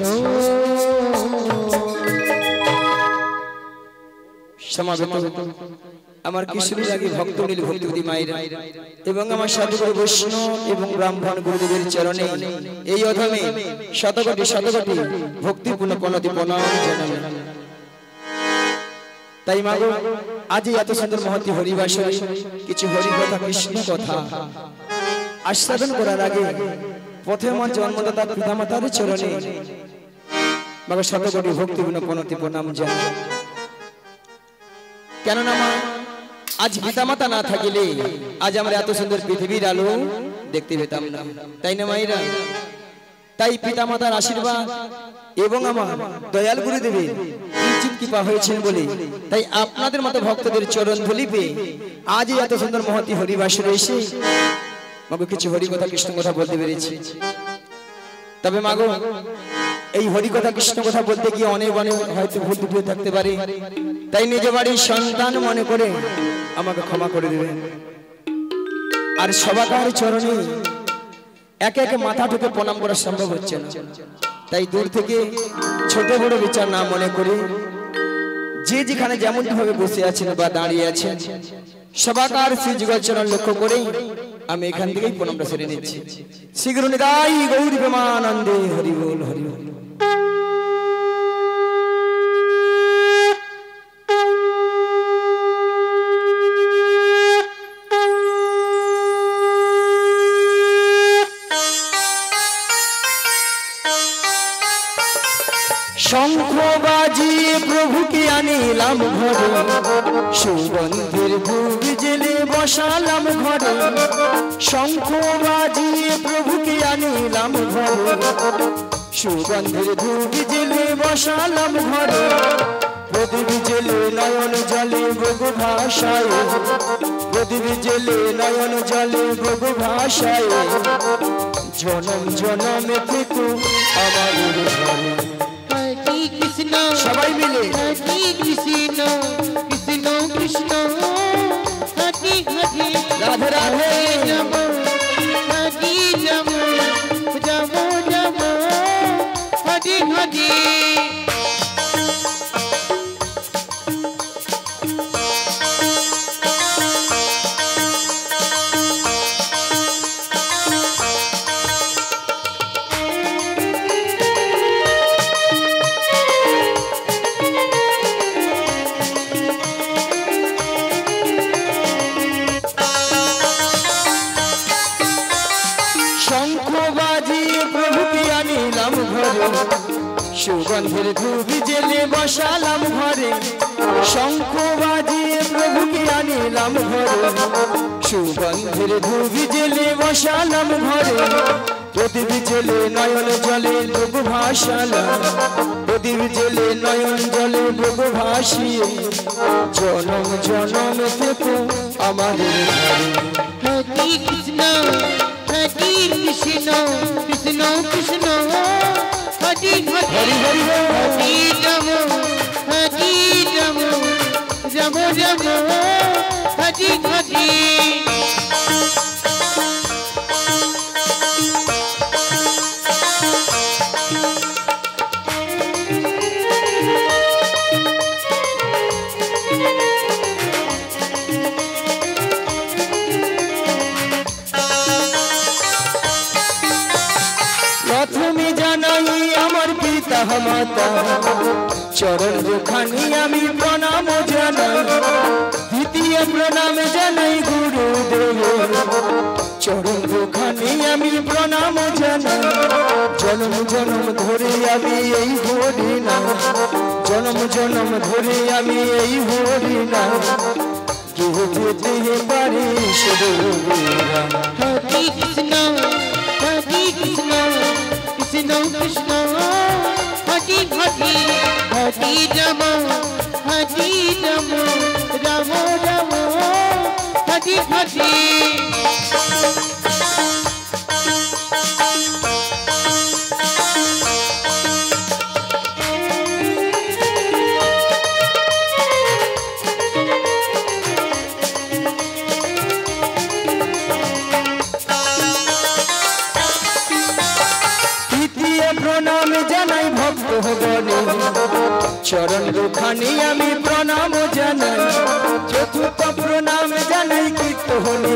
সমাবেত আমার কিশোরী রাগী ভক্তনীল ভক্তিবতী মায়েরা এবং আমার সাধুগুরু বৈষ্ণব এবং ব্রাহ্মণ গুরুদেবের চরণে এই অধমে শতকোটি শতকোটি ভক্তিপূর্ণ প্রণতি প্রণাম জানাই। তাই মাগো আজ এত সুন্দর মহতি হরিবাসরে কিছু হরি কথা কৃষ্ণ কথা আস্বাদন করার আগে পথে আমার জন্মদাতা পিতামাতার চরণে মাকে শত কোটি ভক্তিপূর্ণ প্রণতি প্রণাম জানাই। কেননা মা আজ পিতামাতা না থাকিলে আজ আমরা এত সুন্দর পৃথিবীর আলো দেখতে পেতাম না, তাই না মায়েরা? তাই পিতামাতার আশীর্বাদ এবং আমার দয়াল গুরুদেবের উচিত কৃপা হয়েছেন বলে তাই আপনাদের মতো ভক্তদের চরণ ধুলি পেয়ে আজ এত সুন্দর মহতি হরিবাসরে এসে মাগো কিছু হরি কথা কৃষ্ণ কথা বলতে পেরেছি। তবে মাগো এই হরি কথা কৃষ্ণ কথা বলতে গিয়ে অনেক অনেক হয়তো ভুল ত্রুটি থাকতে পারে, তাই নিজ বাড়ির সন্তান মনে করে আমাকে ক্ষমা করে দেবেন। আর সবাকার চরণে একে একে মাথা ঠুকে প্রণাম করা সম্ভব হচ্ছে না, তাই দূর থেকে ছোট বড় বিচার না মনে করে যে যেখানে যেমন ভাবে বসে আছেন বা দাঁড়িয়ে আছেন সবাকার শ্রী যুগল চরণ লক্ষ্য করে আমি এখান থেকেই প্রণামটা সেরে নিচ্ছি। শীঘ্র নিদাই গৌরী প্রেমানন্দে হরি বল হরি বল। শঙ্খ বাজিয়ে প্রভুকে আনিলাম ঘরে, সুগন্ধের ধূপ জেলে বসালাম ঘরে। শঙ্খ বাজিয়ে প্রভুকে আনিলাম ঘরে, সুগন্ধের ধূপ জেলে বসালাম ঘরে। প্রদীপ জেলে নয়ন জলে গগু ভাষায়, প্রদীপ জেলে নয়ন জলে গগু ভাষায়। জনম জনমে থেকে আমার ঘরে কৃষ্ণ সবাই মিলে হরে কৃষ্ণ কৃষ্ণ কৃষ্ণ হরে হরে রাধে রাধে নম হরে নম নম নম হরে হরে। সুগন্ধের ধূপ জেলে বসালাম ঘরে। শঙ্খ বাজিয়ে প্রভুকে আনিলাম ঘরে, সুগন্ধের ধূপ জেলে বসালাম ঘরে। প্রদীপ জেলে নয়ন জলে লোক ভাসালাম, প্রদীপ জেলে নয়ন জলে লোক ভাসিয়ে। জনম জনম থেকে আমাদের ঘরে হরে কৃষ্ণ হরে কৃষ্ণ কৃষ্ণ কৃষ্ণ হরে হরে হরি হরি হরে রাম হরে রাম রাম রাম হরে হরে। প্রথমে জানাই আমার পিতা মাতা চরণ দুখানি আমি প্রণাম জানাই। দ্বিতীয় প্রণাম জানাই গুরুদেব চরণ দুখানি আমি প্রণাম জানাই। জন্ম জন্ম ধরে আমি এই হরি নাম, জন্ম জন্ম ধরে আমি এই হরি নাম। কেউ যেতে পারে শুধু হরে কৃষ্ণ হরে কৃষ্ণ কৃষ্ণ কৃষ্ণ হরে হরে হরে রাম হরে রাম রাম রাম হরে হরে। প্রণাম জানাই ভক্ত গণে চরণ দুখানি আমি প্রণাম জানাই। চতুর্থ প্রণাম জানাই কীর্তনে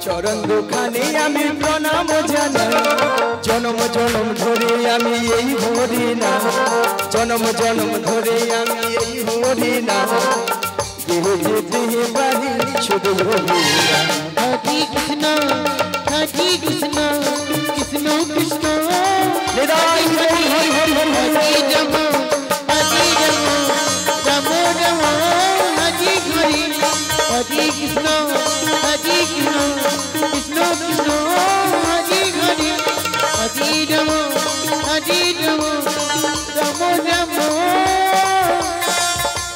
চরণ দুখানি আমি প্রণাম জানাই। জনম জনম ধরে আমি এই হরি নাম, জনম জনম ধরে আমি এই হরি নাম। কেউ যেতে পারি শুধু হরি নাম। হরে কৃষ্ণ হরে কৃষ্ণ কৃষ্ণ কৃষ্ণ হরি হরি হরি হরি হরি। কৃষ্ণ হরি হরি হরি রাম হরি রাম রাম রাম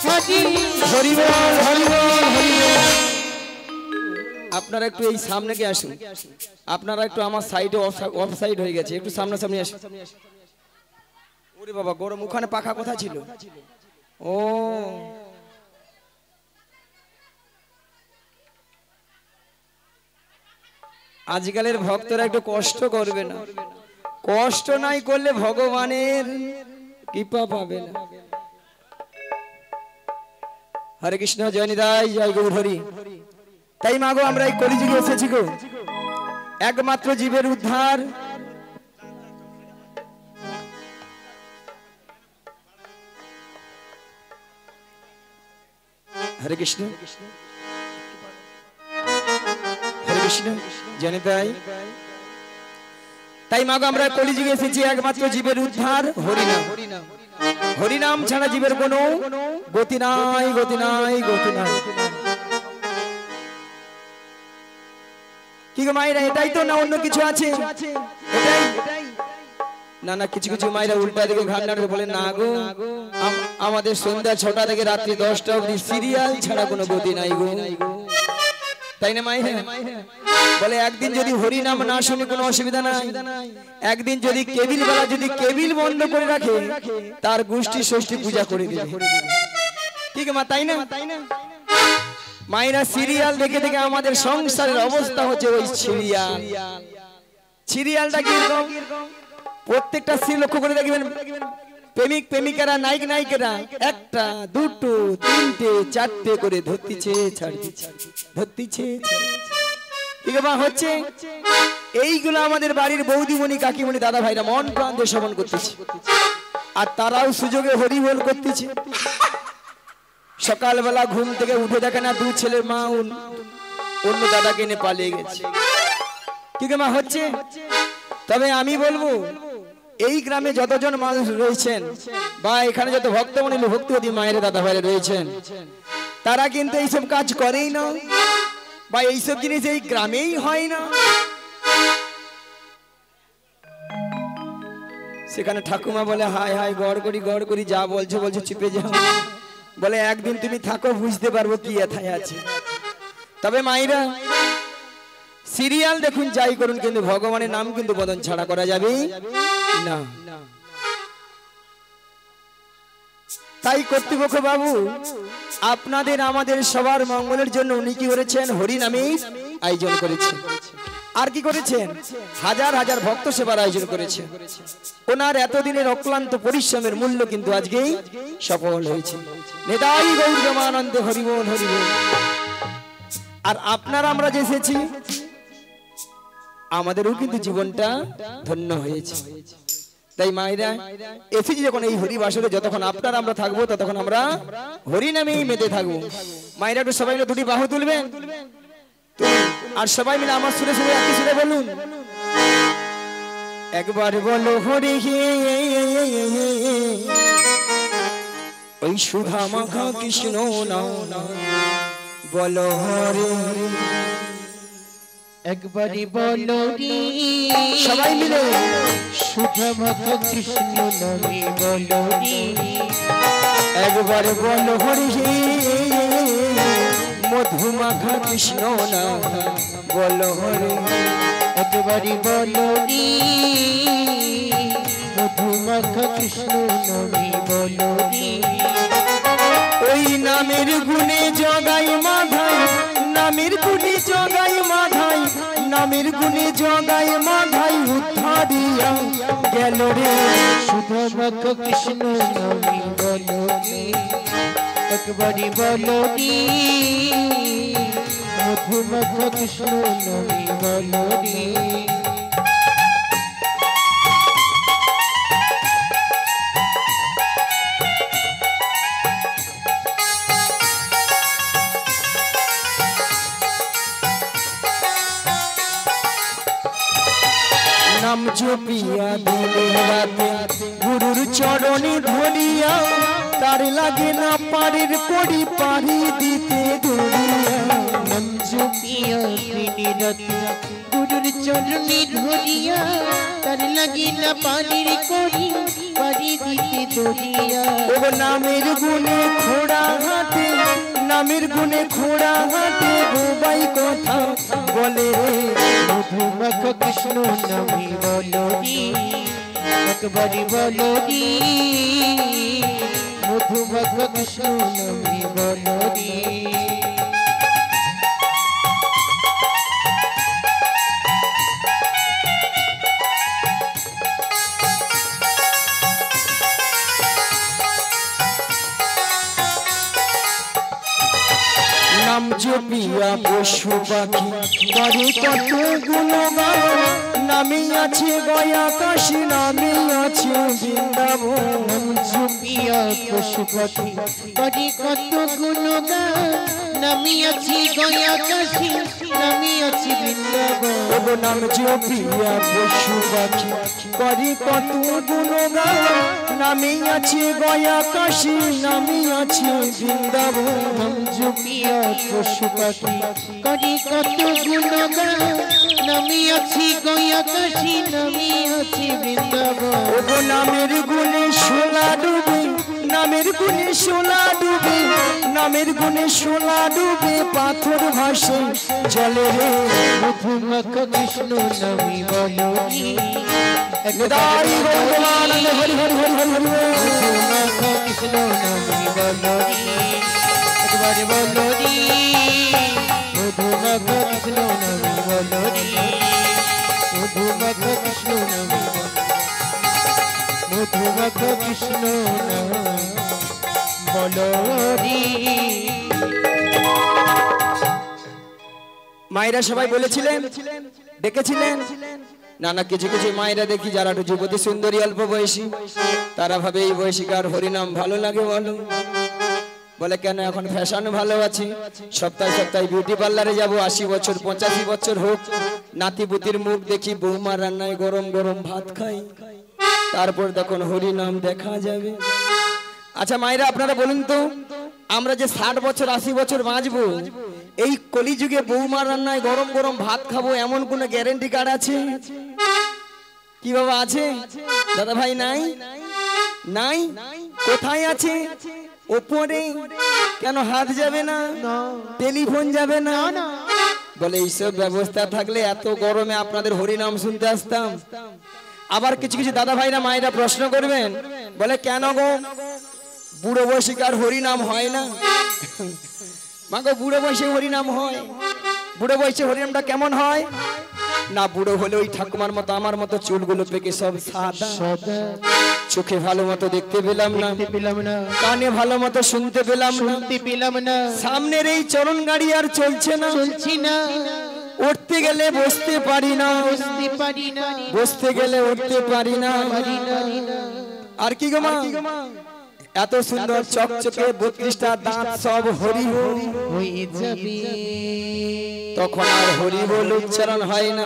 হরি হরি বল হরি বল হরি বল। আপনারা একটু এই সামনে কে আসুন, আপনারা একটু আমার সাইডে অফ সাইড হয়ে গেছে, একটু সামনাসামনি আসুন। ওরে বাবা গরম, ওখানে পাখা কোথায় ছিল? ও আজকালের ভক্তরা একটু কষ্ট করবে না, কষ্ট নাই করলে ভগবানের কৃপা পাবে না। হরে কৃষ্ণ, জয় নিতাই, জয় গৌর হরি। তাই মাগো আমরা এই কলিযুগে এসেছি গো একমাত্র জীবের উদ্ধার। হরে কৃষ্ণ, হরে কৃষ্ণ, জয় নিতাই। তাই মাগো আমরা কলিযুগে এসেছি একমাত্র জীবের উদ্ধার হরিনাম। হরিনাম ছাড়া জীবের কোনো গতি নাই, গতি নাই, গতি নাই। কি গো মায়েরা, এটাই তো না অন্য কিছু আছে? এটাই না না, কিছু কিছু মায়েরা উল্টা দিকে ঘাট নাড়ে বলে না গো আমাদের সন্ধ্যা 6টা থেকে রাত্রি 10টা অবধি সিরিয়াল ছাড়া কোনো গতি নাই গো। তাই না মায়েরা? বলে একদিন যদি হরি নাম না শুনে কোনো অসুবিধা নাই, একদিন যদি কেবিল বেলা যদি কেবিল বন্ধ করে রাখে তার গোষ্ঠী ষষ্ঠী পূজা করে দিবে। ঠিক মা, তাই না? মায়েরা সিরিয়াল দেখে দেখে আমাদের সংসারের অবস্থা হচ্ছে ওই সিরিয়াল। সিরিয়ালটা কিরকম প্রত্যেকটা সিন লক্ষ্য করে দেখবেন, প্রেমিক প্রেমিকারা নায়ক নায়িকারা একটা দুটো তিনটে চারটে করে ধরতিছে ছাড়তিছে, ধরতিছে ঠিক আছে হচ্ছে। এইগুলো আমাদের বাড়ির বৌদিমণি কাকিমণি দাদা ভাইরা মন প্রাণ দিয়ে শ্রবণ করতেছে, আর তারাও সুযোগে হরিবোল করতেছে। সকালবেলা ঘুম থেকে উঠে দেখে না দু ছেলের মা অন্য দাদাকে নিয়ে পালিয়ে গেছে। ঠিক মা হচ্ছে। তবে আমি বলবো এই গ্রামে যতজন মানুষ রয়েছেন বা এখানে যত ভক্তমণি ভক্তিবতী মায়ের দাদা ভাইরা রয়েছেন তারা কিন্তু এইসব কাজ করেই না, বা এইসব জিনিস এই গ্রামেই হয় না। সেখানে ঠাকুমা বলে হায় হায় গড় করি যা বলছো বলছো চিপে যাও, বলে একদিন তুমি থাকো বুঝতে পারবো কি এথায় আছে। তবে মায়েরা সিরিয়াল দেখুন যাই করুন কিন্তু ভগবানের নাম কিন্তু বদন ছাড়া করা যাবে না। তাই কর্তৃপক্ষ বাবু আপনাদের আমাদের সবার মঙ্গলের জন্য উনি কি করেছেন? হরি নামের আয়োজন করেছেন। আর কি করেছেন? হাজার হাজার ভক্ত সেবার আয়োজন করেছেন। ওনার এতদিনের অক্লান্ত পরিশ্রমের মূল্য কিন্তু আজকেই সফল হয়েছে। নিতাই গৌর প্রেমানন্দে হরি বল হরি বল। আর আপনারা আমরা যে এসেছি আমাদেরও কিন্তু জীবনটা ধন্য হয়েছে। তাই মায়েরা এসেছি যখন এই হরি বাসরে যতক্ষণ আপনারা আমরা থাকবো ততক্ষণ আমরা হরি নামেই মেতে থাকবো। মায়েরা একটু সবাই মিলে দুটি বাহু তুলবেন আর সবাই মিলে আমার সুরে সুরে একই সুরে বলুন, একবার বলো হরি ওই সুধা মাখা কৃষ্ণ নাম বলো হরি। একবারই বলো রে সবাই মিলে সুধা মাখা কৃষ্ণ নামে বলো রে। একবার বলো হরি মধু মাখা কৃষ্ণ নাম বলো হরি। একবারই বলো রে মধু মাখা কৃষ্ণ নামে বলো রে। ওই নামের গুণে জগাই মাধাই, নামের গুণে জগাই মাধাই, নামের গুণে জগাই মাধাই উদ্ধারিয়া গেল রে। সুধা মাখা কৃষ্ণ নামে বলো রে। একবারই বলো রে মধু মাখা কৃষ্ণ নামে বলো রে। নাম জপিয়া দিনে রাতে গুরুর চরণে ধরিয়া, তার লাগে না পারের করি পারি দিতে ধরিয়া। নাম জপিয়া দিনে রাতে গুরুর চরণে ধরিয়া তার লাগিলা পানির করি পারি দিতে দরিয়া ও নামের গুণে খোড়া হাতে নামের গুণে খোড়া হাতে গোবাই কথা বলে রে মধুমাখ কৃষ্ণ নামে বলরি একবারই বলরি মধুমাখ কৃষ্ণ নামে বলরি নাম জপিয়া পশু পাখি করে কত গুণগান নামে আছে গয়া কাশী নামে আছে বৃন্দাবন জপিয়া পশু পাখি করে কত গুণগান নামি আছি গয়া কাশী নামি আছি বৃন্দাবন ও নাম জপিয়া পশু পাখি করে কত গুণগান নামে আছে গয়া কাশী নামে আছে বৃন্দাবন জপিয়া পশু পাখি করে কত গুণগান নামি আছি গয়া কাশী নামি আছি বৃন্দাবন ও নামের গুণে সোলা ডুবে নামের গুণে সোলা ডুবে নামের গুণে সোলা ডুবে পাথর ভাসে জলে রে মধুমাখ কৃষ্ণ নামি বলরি নিতাই গৌরবানন্দ হরি হরি হরি হরি হরি মধুমাখ কৃষ্ণ নামি বলরি একবারে বলরি মধুমাখ কৃষ্ণ নামি বলরি মধুমাখ কৃষ্ণ নামি মধুমাখ কৃষ্ণ নাম বলরি মায়েরা সবাই বলেছিলেন ডেকেছিলেন না না কিছু কিছু মায়েরা দেখি যারা একটু যুবতী সুন্দরী অল্প বয়সী তারা ভাবে এই বয়সীকার হরিনাম ভালো লাগে বলো বলে কেন এখন ফ্যাশন ভালো আছে সপ্তাহে সপ্তাহে বিউটি পার্লারে যাব 80 বছর 85 বছর হোক নাতিপুতির মুখ দেখি বৌমা রান্নায় গরম গরম ভাত খাই তারপর তখন হরিনাম দেখা যাবে আচ্ছা মায়েরা আপনারা বলুন তো আমরা যে 60 বছর 80 বছর বাঁচবো এই কলিযুগে বৌমা রান্নায় গরম গরম ভাত খাবো এমন কোনো গ্যারান্টি কার্ড আছে কি বাবা আছে দাদা ভাই নাই নাই কোথায় আছে ওপরে কেন হাত যাবে না টেলিফোন যাবে না বলে এইসব ব্যবস্থা থাকলে এত গরমে আপনাদের হরিনাম শুনতে আসতাম আবার কিছু কিছু দাদা ভাইরা মায়েরা প্রশ্ন করবেন বলে কেন গো বুড়ো বয়সে কার হরিনাম হয় না মাগো বুড়ো বয়সে হরিনাম হয় বুড়ো বয়সে হরিনামটা কেমন হয় না বুড়ো হলে ওই ঠাকুমার মতো আমার মতো চুলগুলো পেকে সব সাদা চোখে ভালো মতো দেখতে পেলাম না কানে ভালো মতো শুনতে পেলাম না সামনের এই চরণ গাড়ি আর চলছে না উঠতে গেলে বসতে পারি না বসতে গেলে উঠতে পারি না আর কি গো মা এত সুন্দর চকচকে 32টা দাঁত সব হরি হয়ে যাবে তখন আর হরি বল উচ্চারণ হয় না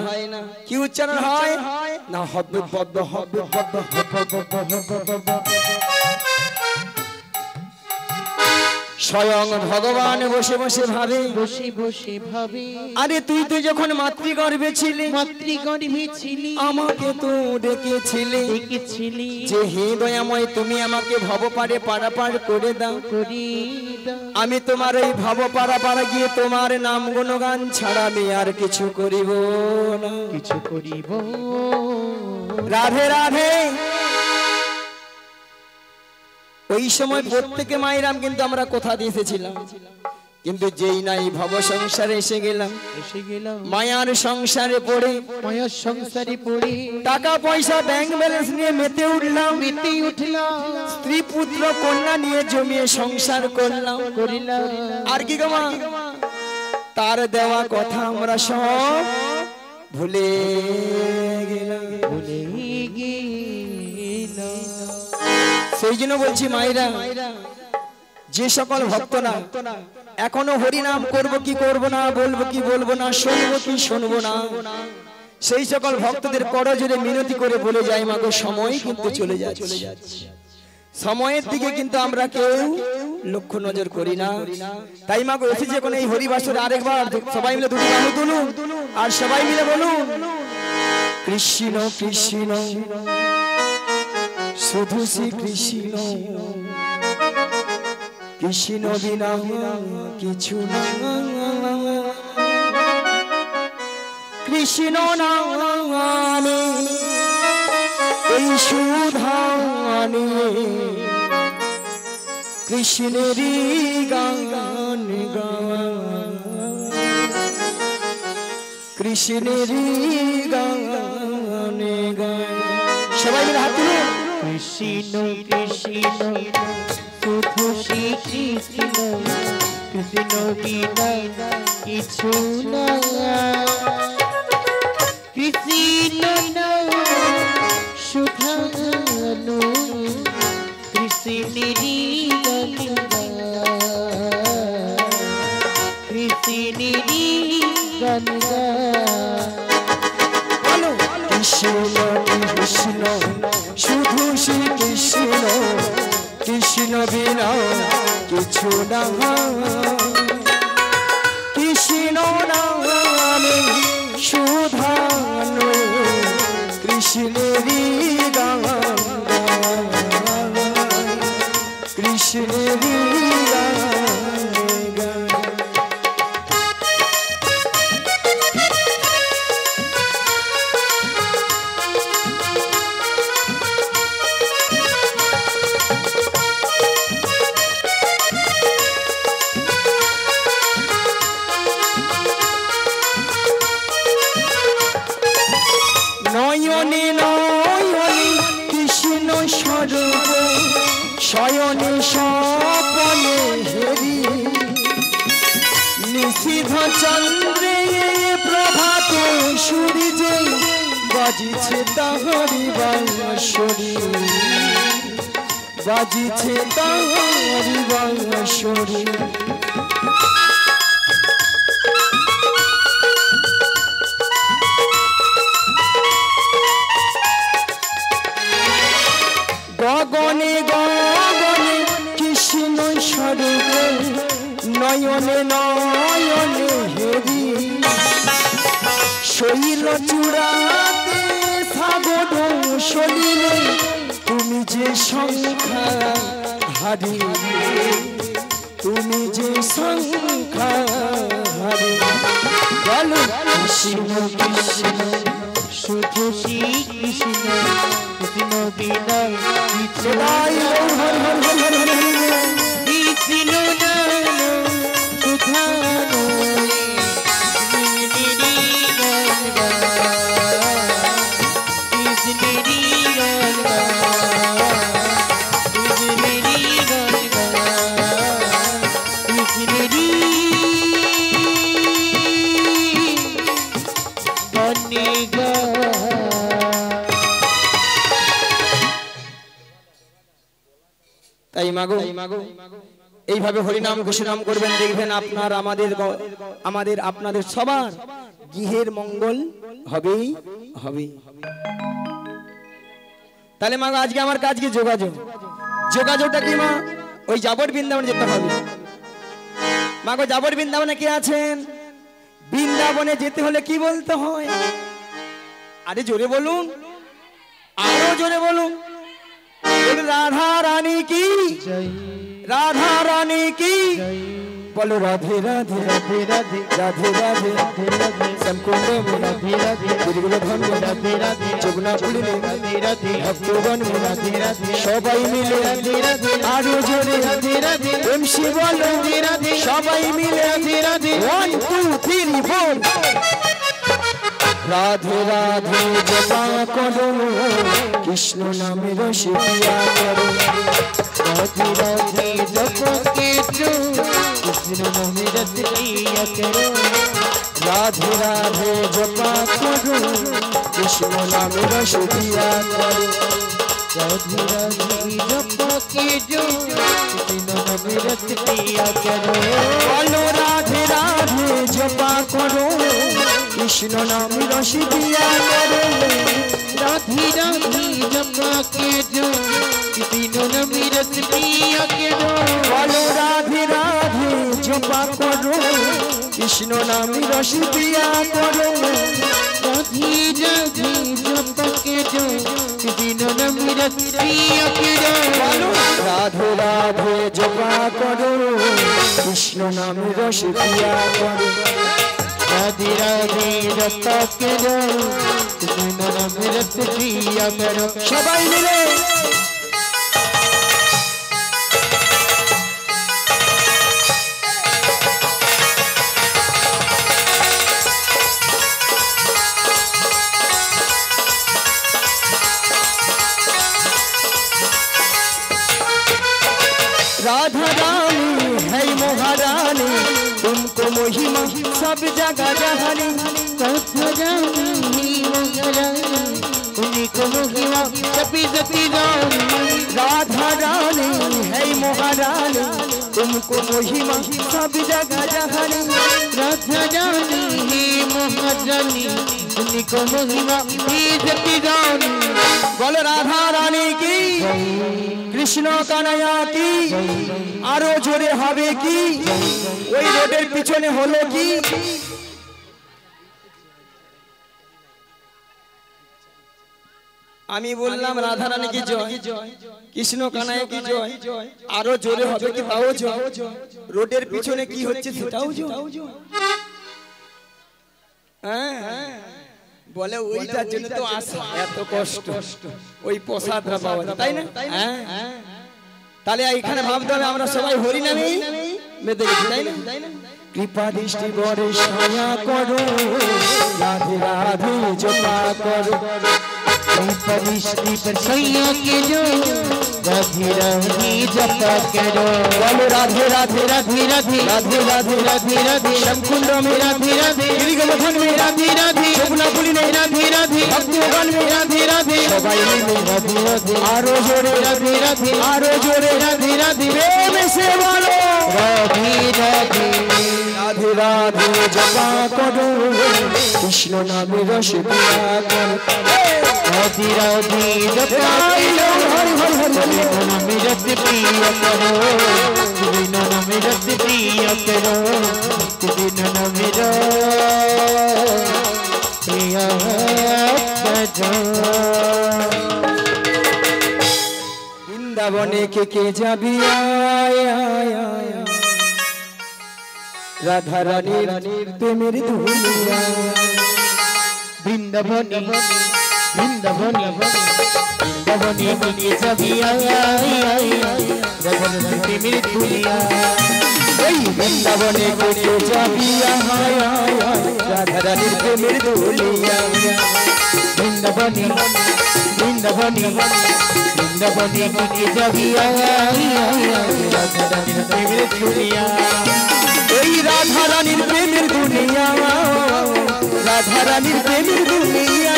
কি উচ্চারণ হয় না হবে বদ্ধ হবে স্বয়ং ভগবান বসে বসে ভাবে আরে তুই তো যখন মাতৃগর্ভে ছিলি আমাকে তো ডেকেছিলি যে হে দয়াময় তুমি আমাকে ভব পারে পারাপার করে দাও আমি তোমার এই ভব পারাপার গিয়ে তোমার নাম গুণগান ছাড়া আমি আর কিছু করিব রাধে রাধে ওই সময় প্রত্যেকে মায়েরাম কিন্তু আমরা কথা দিয়ে এসেছিলাম কিন্তু যেই নাই ভব সংসারে এসে গেলাম মায়ার সংসারে পড়ে টাকা পয়সা ব্যাংক ব্যালেন্স নিয়ে মেতে উঠলাম স্ত্রী পুত্র কন্যা নিয়ে জমিয়ে সংসার করলাম আর কি গো মা তার দেওয়া কথা আমরা সব ভুলে গেলাম সেই জন্য বলছি মায়েরা যে সকল ভক্তরা এখনো হরিনাম করব কি করব না বলবো কি বলবো না শুনবো কি শুনবো না সেই সকল ভক্তদের করজোরে মিনতি করে বলে যায় মাগো সময় কিন্তু চলে যাচ্ছে সময়ের দিকে কিন্তু আমরা কেউ লক্ষ্য নজর করি না। তাই মা গো এসেছে কোন এই হরিবাসরে আরেকবার সবাই মিলে দুটি বাহু তুলুন আর সবাই মিলে বলুন কৃষ্ণ কৃষ্ণ শুধু শ্রী কৃষ্ণ, কৃষ্ণ বিনা কিছু না, কৃষ্ণ নামে এই সুধানে কৃষ্ণেরই গান গাওয়া, কৃষ্ণেরই গান গায়। সবাই মিলে হাত তুলুন। কৃষ্ণ কৃষ্ণ শুধু শ্রী কৃষ্ণ, কৃষ্ণ বিনা কিছু না, কৃষ্ণ নাম সুধানো কৃষ্ণেরই গান গায়, কৃষ্ণেরই গান গায়। কৃষ্ণ কৃষ্ণ শুধু শ্রী কৃষ্ণ, কৃষ্ণ বিনা কিছু না, কৃষ্ণ নামে সুধানো কৃষ্ণেরই গান গায়, কৃষ্ণেরই গান গায়। নয়নে নয়নে কৃষ্ণ স্বরূপ, শয়নে স্বপনে হেরি, নিশীথ চন্দ্রে প্রভাত সূর্যে বাজিছে তাহারি বাঁশরি, বাজিছে তাহারি বাঁশরি। গগনে গগনে কৃষ্ণ স্বরূপ, নয়নে নয়নে হেরি, শৈল চূড়াতে সাগর সলিলে তুমি যে সংখ্যা হারি, তুমি যে সংখ্যা হারি। বলো কৃষ্ণ কৃষ্ণ শুধু শ্রী কৃষ্ণ, কৃষ্ণ বিনা কিছু না, কৃষ্ণ নাম সুধানো কৃষ্ণেরই গান গায়, কৃষ্ণেরই গান গায়, কৃষ্ণেরই গান গায়, কৃষ্ণেরই গান গায়। তাই মাগো এইভাবে হরিনাম ঘোষনাম করবেন, দেখবেন আপনার আমাদের আপনাদের সবার গৃহের মঙ্গল হবেই হবে। তাহলে মাগো আজকে আমার কাজ কি? যোগাযোগটা কি মা? ওই যাবর বৃন্দাবনে যেতে হবে। মাগো যাবর বৃন্দাবনে কে আছেন? বৃন্দাবনে যেতে হলে কি বলতে হয়? আরে জোরে বলুন, আরো জোরে বলুন। রাধা রানী কি, রাধা রানী কি, बोलो राधे राधे राधे राधे राधे राधे राधे राधे संकुंड में राधे राधे गुरुकुल धाम में राधे राधे चुगना पुली में राधे राधे भक्तगण में राधे राधे সবাই মিলে রাধে রাধে আরো জোরে রাধে রাধে এমসি বলো রাধে রাধে সবাই মিলে রাধে রাধে 1 2 3 4 রাধে রাধে জপা করো কৃষ্ণ নামে রসিয়া করো राधे राधे जपो कीर्तन कृष्ण नाम रसिया करो राधे राधे जपा करो कृष्ण नाम रसिया करो राधे राधे जपो कीर्तन कृष्ण नाम रसिया करो बोलो राधे राधे जपा करो कृष्ण नाम रसिया करो राधे राधे जपो कीर्तन कृष्ण नाम কৃষ্ণ নাম রস পিয়া করো রাধে রাধে জপকে জো দিন নাম রস পিয়া করো রাধে রাধে জপা করো কৃষ্ণ নাম রস পিয়া করো রাধে রাধে জপকে জো দিন নাম রস পিয়া করো সবাই মিলে राधा रानी है महारानी तुमको महिमा सब जगह जहानी राधा रानी महारानी उनको महिमा सभी सभी रानी राधा रानी है महारानी तुमको महिमा सब जगह जहानी राधा रानी महारानी उनको महिमा सभी सभी रानी बोलो राधा रानी की কৃষ্ণ কানাইয়া কি আরো জোরে হবে কি ওই রোডের পিছনে হলো কি আমি বললাম রাধা রানী কি জয় কৃষ্ণ কানাইয়া কি জয় আরো জোরে হবে কি তাও জয় রোডের পিছনে কি হচ্ছে সেটাও জয় হ্যাঁ বলে ওইটার জন্য তো আসা এত কষ্ট ওই প্রসাদটা পাওয়া যায় তাই না হ্যাঁ তাহলে এখানে ভাবতে হবে আমরা সবাই হরি নামে মেতে গেছি তাই না কৃপা দৃষ্টি বরে ছায়া করো রাধে রাধে জপা করো कृपा दृष्टि पर सैया के जो राधे राधे जपा करो बोलो राधे राधे राधे राधे राधे राधे राधे राधे शंकुंड में राधे राधे गिरिगोवर्धन में राधे राधे शोभनापुरी में राधे राधे भक्तियोगन में राधे राधे सबाई में राधे राधे आरो जोड़े राधे राधे आरो जोड़े राधे राधे प्रेम से बोलो राधे राधे राधे राधे जपा करो कृष्ण नाम रस पिया करो राधे राधे जपा हरि हरि हरि नाम रस पिया करो नाम रस पिया करो नाम प्रिया वृंदावने के जाबी आया राधा रानी प्रेमेर दुनिया वृंदावनी वृंदावनी वृंदावनी के सभी आया राधा रानी मेरी दुनिया वृंदावने के जाबी आया राधा रानी प्रेमेर दुनिया वृंदावनी वृंदावनी वृंदावनी के सभी आया राधा रानी मेरी दुनिया राधा रानीर प्रेमेर दुनिया राधा रानीर प्रेमेर दुनिया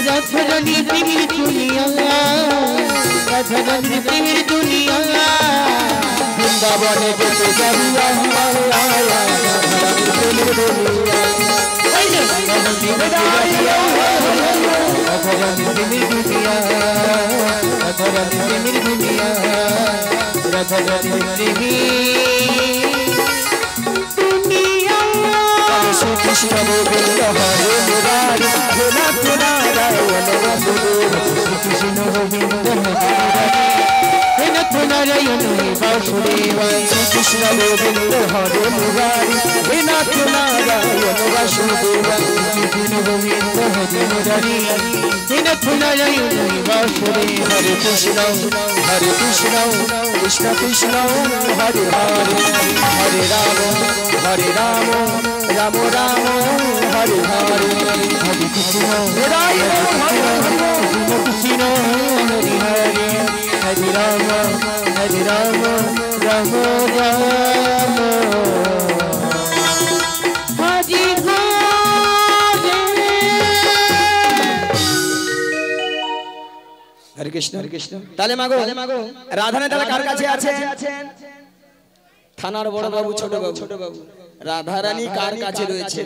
राधा रानी प्रेमेर दुनिया राधा रानी प्रेमेर दुनिया वृंदावने के जाबी आया राधा रानीर प्रेमेर दुनिया राधा रानी प्रेमेर दुनिया राधा रानी प्रेमेर दुनिया राधा रानी प्रेमेर कृष्ण गोविंद हरे मुरारी हे नाथ नारायण वासुदेव कृष्ण गोविंद हे नाथ नारायण वासुदेव कृष्ण गोविंद हरे मुरारी हे नाथ नारायण वासुदेव कृष्ण गोविंद हरे मुरारी हे नाथ नारायण वासुदेव हरे कृष्ण कृष्ण कृष्ण हरे हरे हरे राम राम राम हरे हरे हरे कृष्ण कृष्ण कृष्ण हरे हरे हरे राम राम राम हरे हरे कृष्ण তাহলে মাগো রাধা নেতা কার কাছে আছে থানার বড় বাবু ছোট বাবু রাধা রানী কার কাছে রয়েছে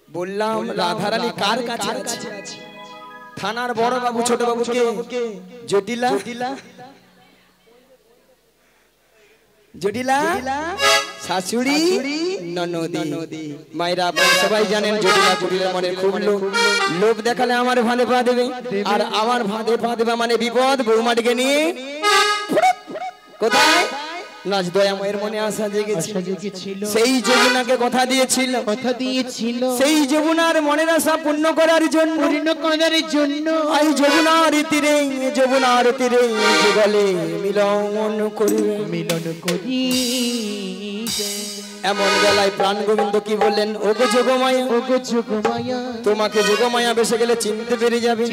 বললাম রাধা রানী কার কাছে আছে থানার বড় বাবু ছোট বাবু কে জটিলা জটিলা শাশুড়ি ননদি মায়েরা আপনারা সবাই জানেন জটিলা কুটিলের মনে খুব লোভ দেখালে আমার ভাঁধে পা দেবে, আর আমার ভাঁধে পা দেবে মানে বিপদ। বৌমাটিকে নিয়ে কোথায় নাচ দয়াময়ের মনে আশা জেগেছিল, সেই যমুনাকে কথা দিয়েছিল সেই যমুনার মনের আশা পূর্ণ করার জন্য এই যমুনার তীরে যুগলে মিলন করি। এমন বেলায় প্রাণ গোবিন্দ কি বললেন, ওগো যোগমায়া তোমাকে যোগমায়া বেসে গেলে চিনতে পেরে যাবে।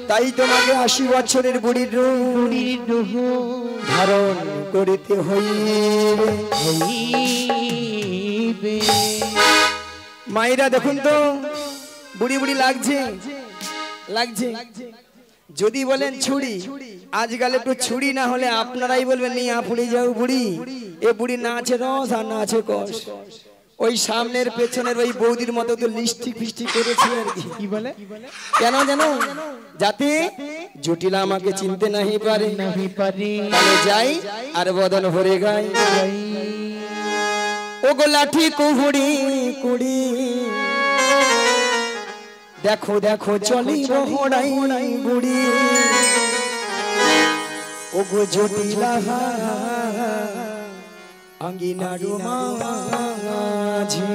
তাই তোমাকে 80 বছরের বুড়ির রূপ ধারণ করিতে হইবে। মায়েরা দেখুন তো বুড়ি বুড়ি লাগছে। যদি বলেন ছুরি, আজকাল একটু ছুরি না হলে আপনারাই বলবেন নিয়ে ফুড়ে যাও বুড়ি। এ বুড়ি না আছে রস আর না আছে কষ। ওই সামনের পেছনের ওই বৌদির মতো তো লিস্টিক ফিস্টিক করেছে আর কি বলে, কেন জানো? যাতে জটিলা আমাকে চিনতে নাহি পারে। তাহলে যাই আর বদন ভরে গাই, ও গো লাঠি কুহুড়ি কুড়ি দেখো দেখো চলি বহড়াই বুড়ি। ও গো জটিলা আঙ্গিনারু মাঝি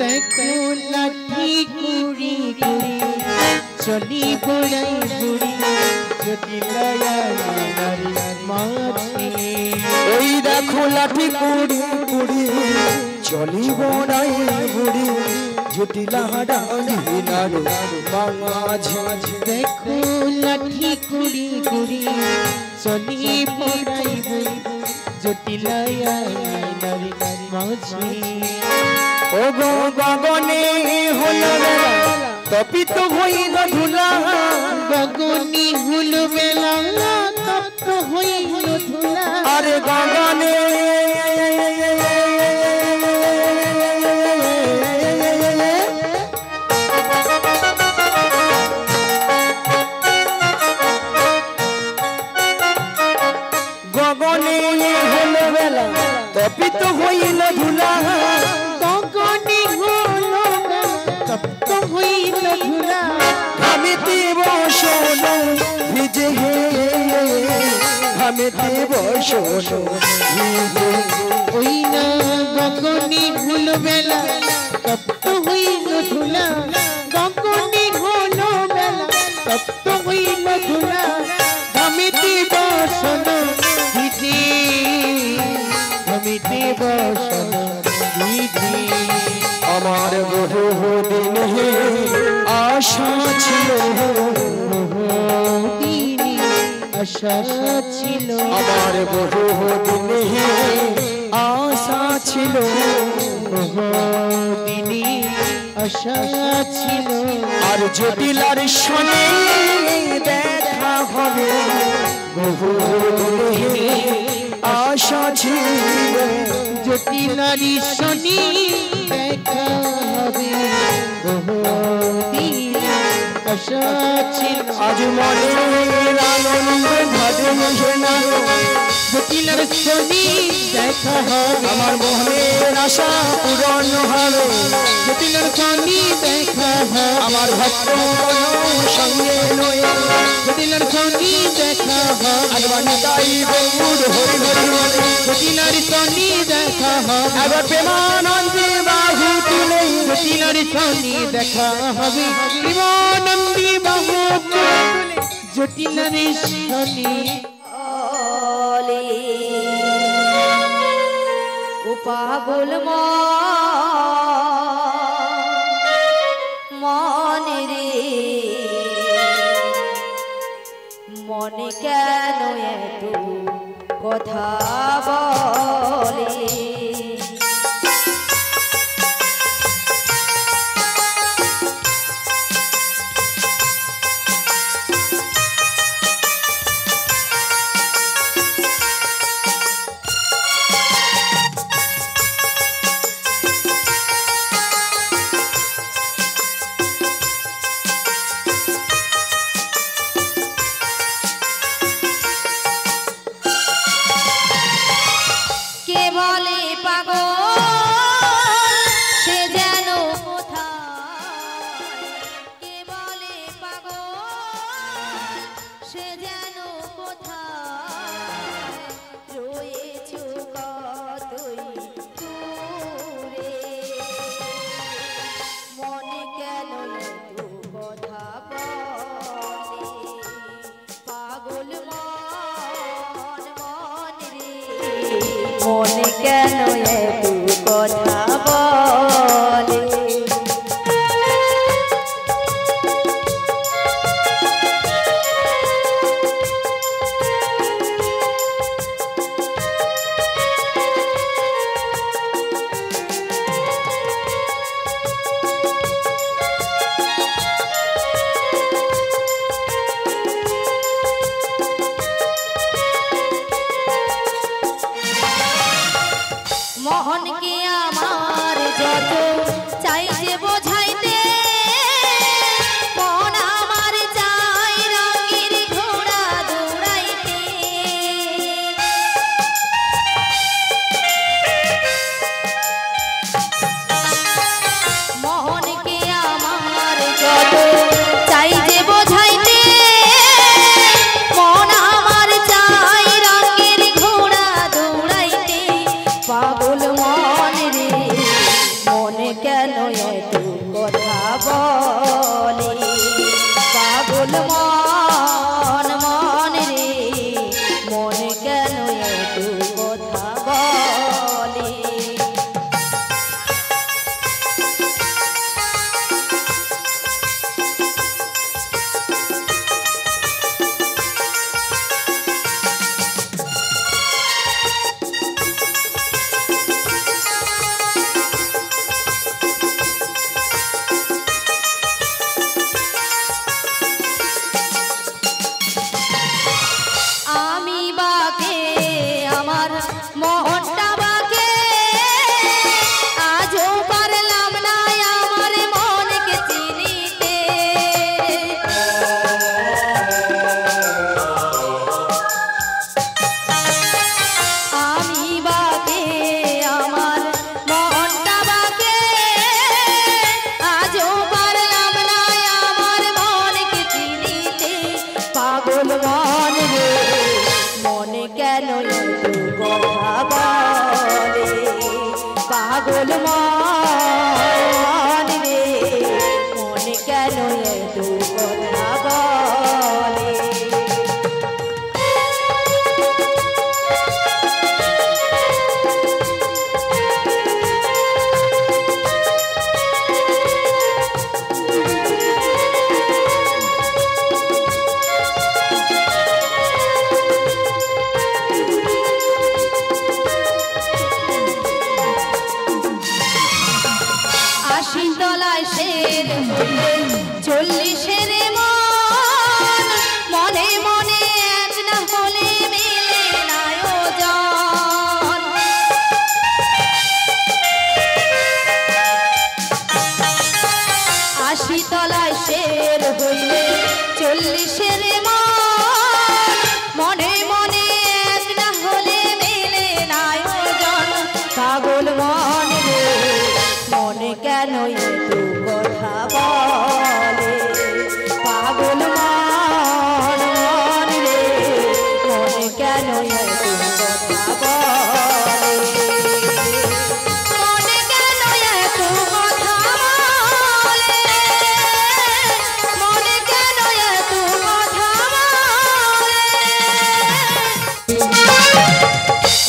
দেখো লাঠি কুড়ি কুড়ি চলি বড়াই বুড়ি জটিলা মাঝি। ওই দেখো লাঠি কুড়ি কুড়ি চলি বড়াই বুড়ি জটিলা আঙ্গিনারু মাঝি। দেখো লাঠি কুড়ি কুড়ি চলি বড়াই বুড়ি জটিলা মাঝি। ও গো গগনে হলো বেলা তপিত হইল ধুলা, গগনি হলো বেলা তপ্ত হইল ধুলা। আরে গগনে গগনে হলো বেলা তপিত হইল ধুলা, গগনি হলো বেলা তপ্ত হইল ধুলা। ঘামিতে বসন ভিজে হে ঘামিতে বসন ভিজে। ওই না গগনি হলো বেলা তপ্ত হইল ধুলা, গগনি হলো বেলা তপ্ত হইল ধুলা। ঘামিতে বসন ভিজে ঘামিতে বসন ভিজে। আমার বহুদিন আশা ছিল, আশা ছিল আমার বহুদিন আশা ছিল, দিনে আশা ছিল। আর জটিলার সনে দেখা হবে বহুদিন আশা ছিল, জটিলারি শনি দেখা হবে বহুদিন আশা ছিল। আজ মনে আনন্দ ভাবে না, জটিলার শনি দেখা হবে আমার মনের আশা পূরণ হবে, জটিলার শনি দেখা হবে আমার ভক্ত সঙ্গে নয়, জটিলার শনি দেখা হবে তাই গৌর হরি হরি বলে, জটিলার শনি দেখা হবে এবার প্রেমানন্দে বাহু তুলে, জটিলার শনি দেখা হবে প্রেমানন্দে বাহু তুলে, জটিলার শনি ও পাগল মনে রে মনে কেন এত কথা বলে। মনে কেন এত কথা বলে মনকে আমার যত চাই যে বোঝাইতে মন আমার চাই রঙের ঘোড়া দৌড়াইতে মনকে আমার যত চাই যে বোঝাইতে মন আমার চাই রঙের ঘোড়া দৌড়াইতে পাগল মন রে মনে কেন এত কথা বলে পাগল মন মন রে মনে কেন এত কথা বলে আমি বাকে আমার মনটা বাকে আজও পারলাম না আমার মনকে চিনিতে আমি বাকে আমার মনটা বাকে আজও পারলাম না আমার মনকে চিনিতে পাগল মন রে মনে কেন এত কথা বলে পাগল মন রে মনে কেন এত কথা বলে আশি তলায় শের চল্লিশের মন মনে মনে এক না হলে মেলে না ওজন আশি তলায় শের হইলে চল্লিশের মন মনে মনে এক না হলে মেলে না ওজন পাগল মন রে মনে কেন এত কথা বলে পাগল মন মন রে মনে কেন এত কথা বলে মনে কেন এত কথা বলে মনে কেন এত কথা বলে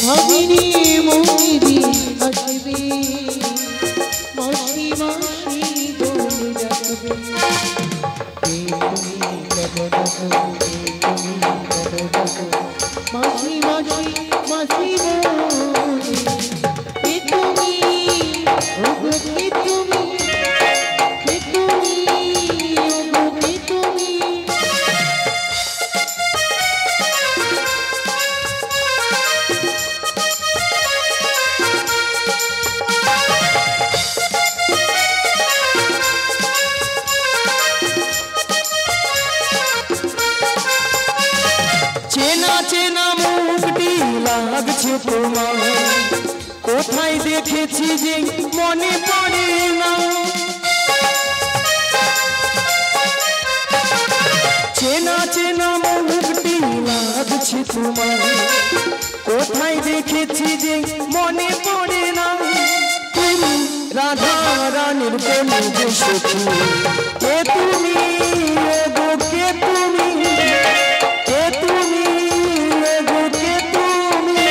ভাবিনি মনিদি আসবে মাসি মাসি দোল যাবে মাসি মাসি মাসি বলে তুমি ওগো তুমি তুমি ওগো তুমি চেনা চেনা মুখটি লাগছে তোমার কোথায় দেখেছি যে মনে পড়ে না চেনা চেনা মুখটি লাগছে তোমার কোথায় দেখেছি যে মনে পড়ে না তুমি রাধা রানীর প্রেমে যে সখী কে তুমি ওগো কে তুমি কে তুমি ওগো কে তুমি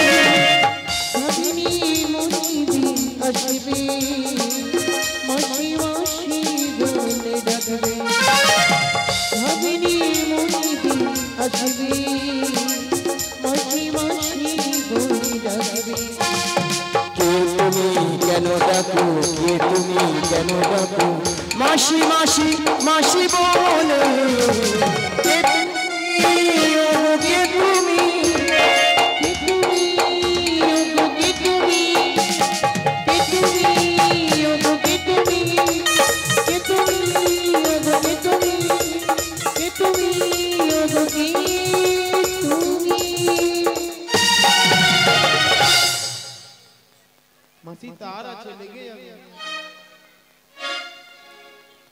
তার আছে লেগে যাবে।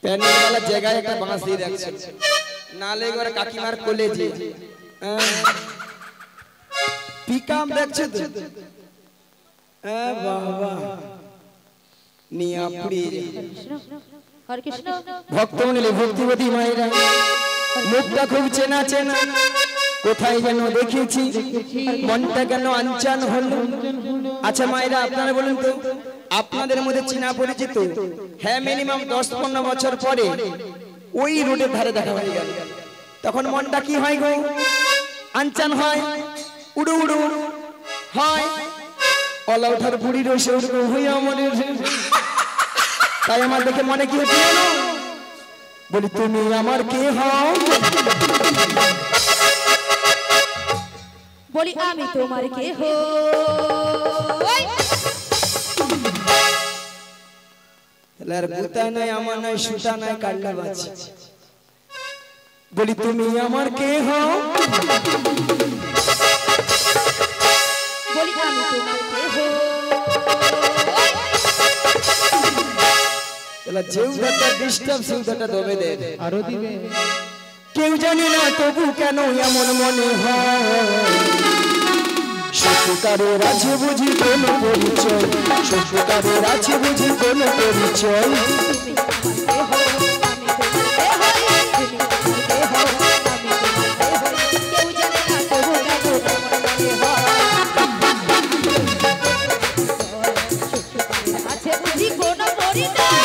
প্যান্ডেলওয়ালা জায়গায় একটা বাঁশ দিয়ে রাখছে, না লেগে ওরা কাকিমার কোলে যে পিকাম দেখছে তো, বাবা নিয়া পুড়িয়ে হরে কৃষ্ণ ভক্তমণ্ডলী ভক্তিবতী মায়েরা, মুখটা খুব চেনা চেনা, কোথায় যেন দেখেছি, মনটা কেন আনচান হলো। আচ্ছা মায়েরা আপনারা বলুন তো, আপনাদের মধ্যে চেনা পরিচিত, হ্যাঁ মিনিমাম 10-15 বছর পরে ওই রোডের ধারে দেখা হয়ে গেল, তখন মনটা কি হয় গো? আনচান হয়, উড়ু উড়ু হয়, অলা ওঠার বুড়ি রয়েছে ওরকম হইয়া মনে। তাই আমার দেখে মনে কি হচ্ছে জানো? বলি তুমি আমার কে হও? বলি আমি তোমার কে হই? আর গুতা নাই, আমার নাই, সুতা নাই, কাল্লা বাজ। বলি তুমি আমার কে হও? বলি আমি তোমার কে হই? তাহলে যেউদাটা ডিস্টার্ব সেউদাটা দবে দে আরো দিবে। কেউ জানি না তবু কেন এমন মনে হয়, সত্যিকারের আছে বুঝি কোন পরিচয়, সত্যিকারের আছে বুঝি কোন পরিচয়। তুমি আমার কে হই? আমি তোমার কে হই? তুমি আমার কে হই? আমি তোমার কে হই? কেউ জানে না তবু কেন এমন মনে হয়, আছে বুঝি কোনো পরিচয়।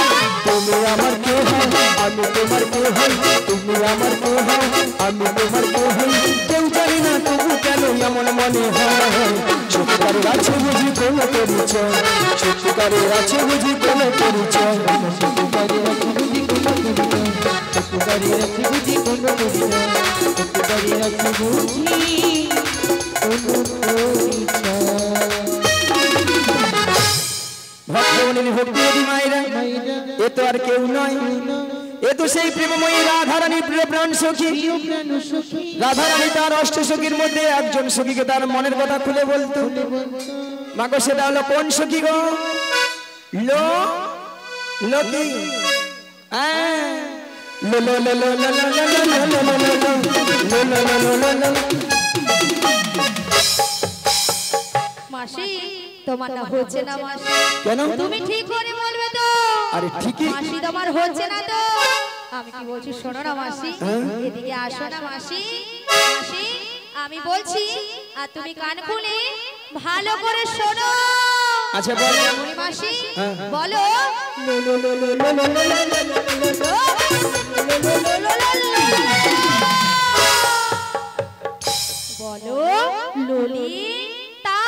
তুমি আমার কে হও? আমি তোমার কে হই? তুমি আমার কে হও? আমি তোমার কে হই? কেউ জানি না তবু কেন এমন মনে হয়, সত্যিকারের আছে বুঝি কোন পরিচয়, সত্যিকারের আছে বুঝি কোন পরিচয়, সত্যিকারের আছে বুঝি কোন পরিচয়, সত্যিকারের আছে বুঝি কোন পরিচয়, সত্যিকারের আছে বুঝি কোন পরিচয়। ভক্তমণ্ডলী ভক্তিবতী মায়েরা, এ তো আর কেউ নয়, এ তো সেই প্রেমময়ী রাধারানী, প্রিয় প্রাণ সখী। রাধারানী তার অষ্ট সখীর মধ্যে একজন সখীকে তার মনের কথা খুলে বলতো। মাগো সেটা হলো কোন সখী গো? লো লকি লো লো লো লো লো লো লো লো লো লো লো লো লো লো লো। মাসি তোমার না হচ্ছে না মাসি? কেন? তুমি ঠিক করে বলবে তো? আরে ঠিকই। মাসি তোমার হচ্ছে না তো? আমি কি বলছি শোনো না মাসি, এদিকে আসো না মাসি। মাসি আমি বলছি আর তুমি কান খুলে ভালো করে শোনো। আচ্ছা বল মাসি বলো। বলো ললিতা।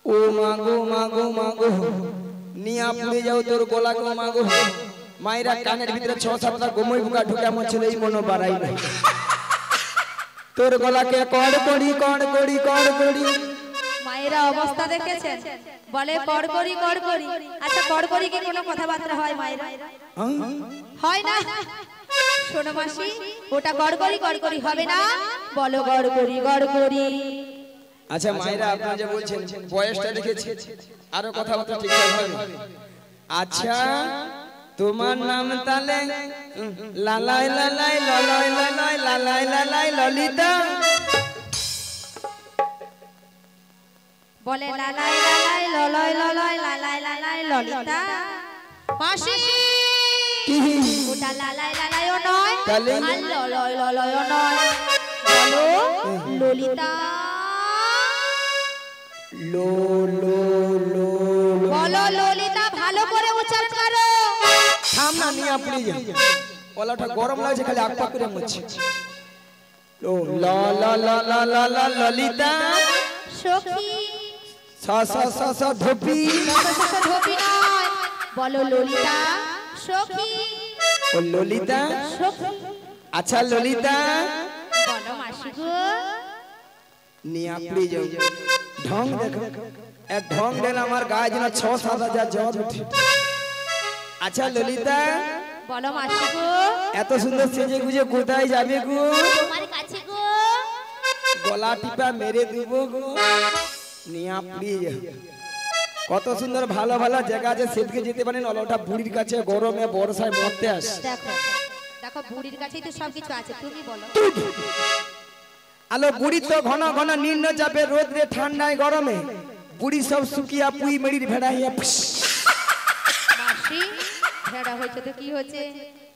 ও মাগো মাগো মাগো, নিয়া পুড়ে যাও তোর গলাকে মাগো। মায়েরা কানের ভিতরে 6-7টা গোময় বুকা ঢুকে আমার ছেলে এই মনো বাড়াই নাই, তোর গলাকে কড় করি কড় করি কড় করি। মায়েরা অবস্থা দেখেছেন, বলে কড়কড়ি কড়কড়ি। আচ্ছা কড়কড়ি কি কোনো কথাবার্তা হয় মায়েরা? হয় না। শোনো মাসি, ওটা কড়কড়ি কড়কড়ি হবে না, বলো গড়কড়ি গড়কড়ি। আচ্ছা মায়েরা আপনারা যে বলছেন বয়সটা দেখেছি, আরো কথাবার্তা ঠিকঠাক হবে। আচ্ছা তোমার নাম তালে লালাই লালাই ললাই লালাই লালাই লালাই ললিতা। বলে লালাই লালাই ললয় ললয় লালাই লালাই ললিতা। মাসি ওটা লালাই লালাইও নয় তাহলে? আর ললয় ললয়ও নয়, বলো ললিতা। লো লো লো লো। বলো ললিতা, ভালো করে উচ্চারণ করো। থাম না নিয়ে আপনি যা, গলাটা গরম লাগছে খালি আকপাক করে মুছছে। লো লা লা লা লা লা লা ললিতা। সখী সা সা সা সা ধপি। ধোপি নয়, বলো ললিতা সখী। ও ললিতা। সখী আচ্ছা ললিতা বলো মাসি গো। নিয়ে আপনি যাও, ঢং দেখো, এক ঢং দেন আমার গায়ে যেন 6-7 হাজার জ্বর উঠে। আচ্ছা ললিতা বলো মাসি গো। এত সুন্দর সেজে গুজে কোথায় যাবে গো? তোমার কাছে গো। গলা টিপা মেরে দিব গো। নিয়া প্লিজ কত সুন্দর ভালো ভালো জায়গা আছে সেদিকে যেতে পারেন ওটা বুড়ির কাছে গরমে বর্ষায় মরতে আসে দেখো দেখো বুড়ির কাছেই তো সবকিছু আছে তুমি বলো আলো বুড়ি তো ঘন ঘন নিম্ন চাপে রোদে ঠান্ডায় গরমে বুড়ি সব শুকিয়া পুই মেড়ির ভেড়াইয়া মাসি ভেড়া হয়েছে তো কি হয়েছে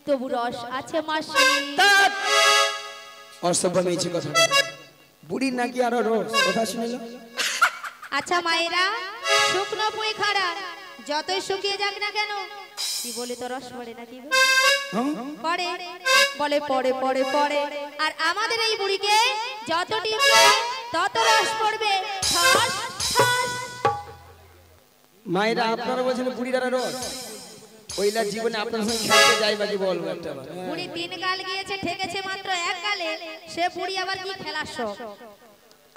তবু রস আছে মাসি অসভ্য মেয়েছি কথা বুড়ির নাকি আরো রোজ কথা শুনিল আচ্ছা মায়েরা শুকনো পুই খাড়া যতই শুকিয়ে যাক না কেন কি বলে তো রস পড়ে নাকি পড়ে বলে পড়ে পড়ে পড়ে আর আমাদের এই বুড়িকে যত টিপবে তত রস পড়বে ঠাস ঠাস মায়েরা আপনারা বলছেন বুড়ির আরো রোজ ওইলা জীবনে আপনার সঙ্গে খেলতে যাই বাকি বলবো একটা বুড়ি 3 গাল গিয়েছে ঠেকেছে মাত্র 1 গালে সে বুড়ি আবার কি খেলার শখ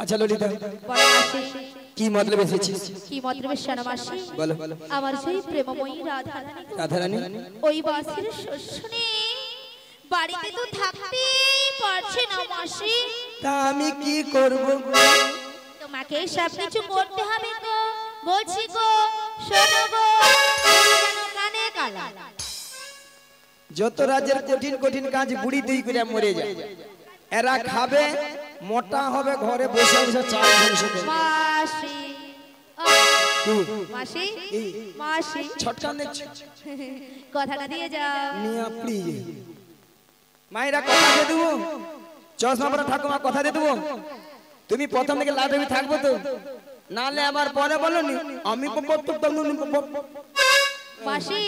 আচ্ছা ললিতা বলো মাসি কি মতলব এসেছিস কি মতলব শোনো মাসি বলো আমার সেই প্রেমময়ী রাধা রানী ওই বাসির শুনে বাড়িতে তো থাকতেই পারছে না মাসি তা আমি কি করব তোমাকে সব কিছু করতে হবে গো বলছি গো শোনো গো যেন কানে কালা যত রাজ্যের কঠিন কঠিন কাজ বুড়ি দুই করে মরে যায় এরা খাবে মোটা হবে ঘরে বসে বসে চাল ধ্বংস করবে মাসি কি মাসি মাসি ছটকা নিচ্ছে কথাটা দিয়ে যাও মিয়া প্লিজ মায়েরা কথা দিয়ে দেবো চশমা পরা ঠাকুমা কথা দিয়ে দেবো তুমি প্রথম থেকে লাভ থাকবো তো নালে আবার পরে বলো নি আমি মাসি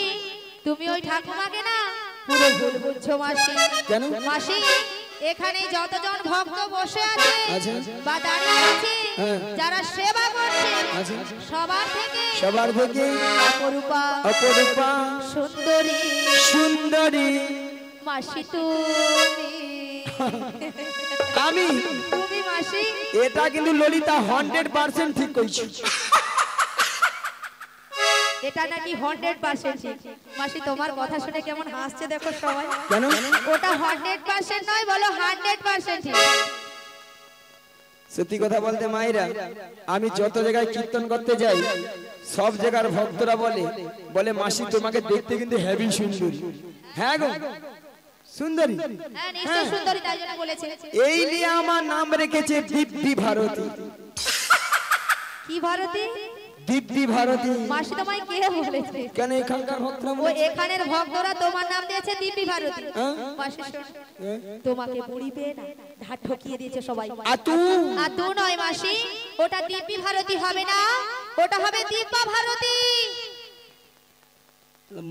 তুমি ওই ঠাকুমাকে না পুরো ভুল বুঝছো মাসি কেন মাসি এখানে যতজন ভক্ত বসে আছে আচ্ছা বা দাঁড়িয়ে আছে যারা সেবা করছে সবার থেকে অপরূপা অপরূপা সুন্দরী সুন্দরী মাসি তুমি আমি তুমি মাসি এটা কিন্তু ললিতা 100% ঠিক কইছি এটা নাকি 100% ঠিক মাসি তোমার কথা শুনে কেমন হাসছে দেখো সবাই কেন ওটা 100% নয় বলো 100% ঠিক সত্যি কথা বলতে মায়েরা আমি যত জায়গায় কীর্তন করতে যাই সব জায়গার ভক্তরা বলে মাসি তোমাকে দেখতে কিন্তু হেভি সুন্দরী হ্যাঁ গো সুন্দরী হ্যাঁ নিশ্চয় সুন্দরী তাই জন্য বলেছে এই নিয়ে আমার নাম রেখেছে দিব্যি ভারতী কি ভারতী দিব্যি ভারতী মাসি তোমায় কে বলেছে কেন এখানকার ভক্তরা ও এখানের ভক্তরা তোমার নাম দিয়েছে দিব্যি ভারতী মাসি শোনো তোমাকে বুড়ি পেয়ে না ধার ঠকিয়ে দিয়েছে সবাই আতু নয় মাসি ওটা দিব্যি ভারতী হবে না ওটা হবে দিব্যা ভারতী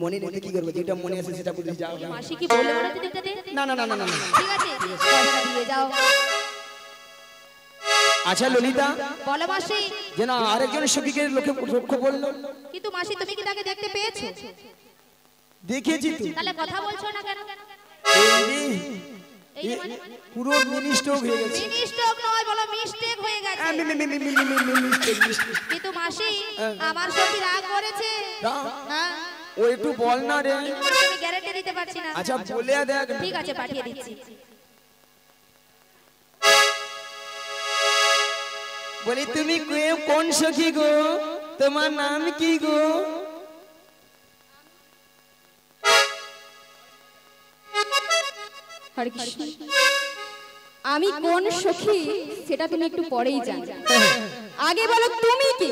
মনে নিতে কি করবে যেটা মনে আছে সেটা বলে যাও মাসি কি বলে বলতে দিতে দে না না না না না ঠিক আছে কথা দিয়ে যাও আচ্ছা ললিতা বলো মাসি যে না আরেকজন সখীকে লক্ষ্য বললো কিন্তু মাসি তুমি কি তাকে দেখতে পেয়েছো দেখেছি তো তাহলে কথা বলছো না কেন এই যে মানে পুরো মিনিস্টক হয়ে গেছে মিনিস্টক নয় বলো মিস্টেক হয়ে গেছে কিন্তু মাসি আমার সত্যি রাগ করেছে হ্যাঁ ও একটু বল না রে আমি গ্যারান্টি দিতে পারছি না আচ্ছা বলে দেখ ঠিক আছে পাঠিয়ে দিচ্ছি বলি তুমি কোন সখী গো তোমার নাম কি গো হরে কৃষ্ণ আমি কোন সখী সেটা তুমি একটু পরেই জানবে আগে বলো তুমি কি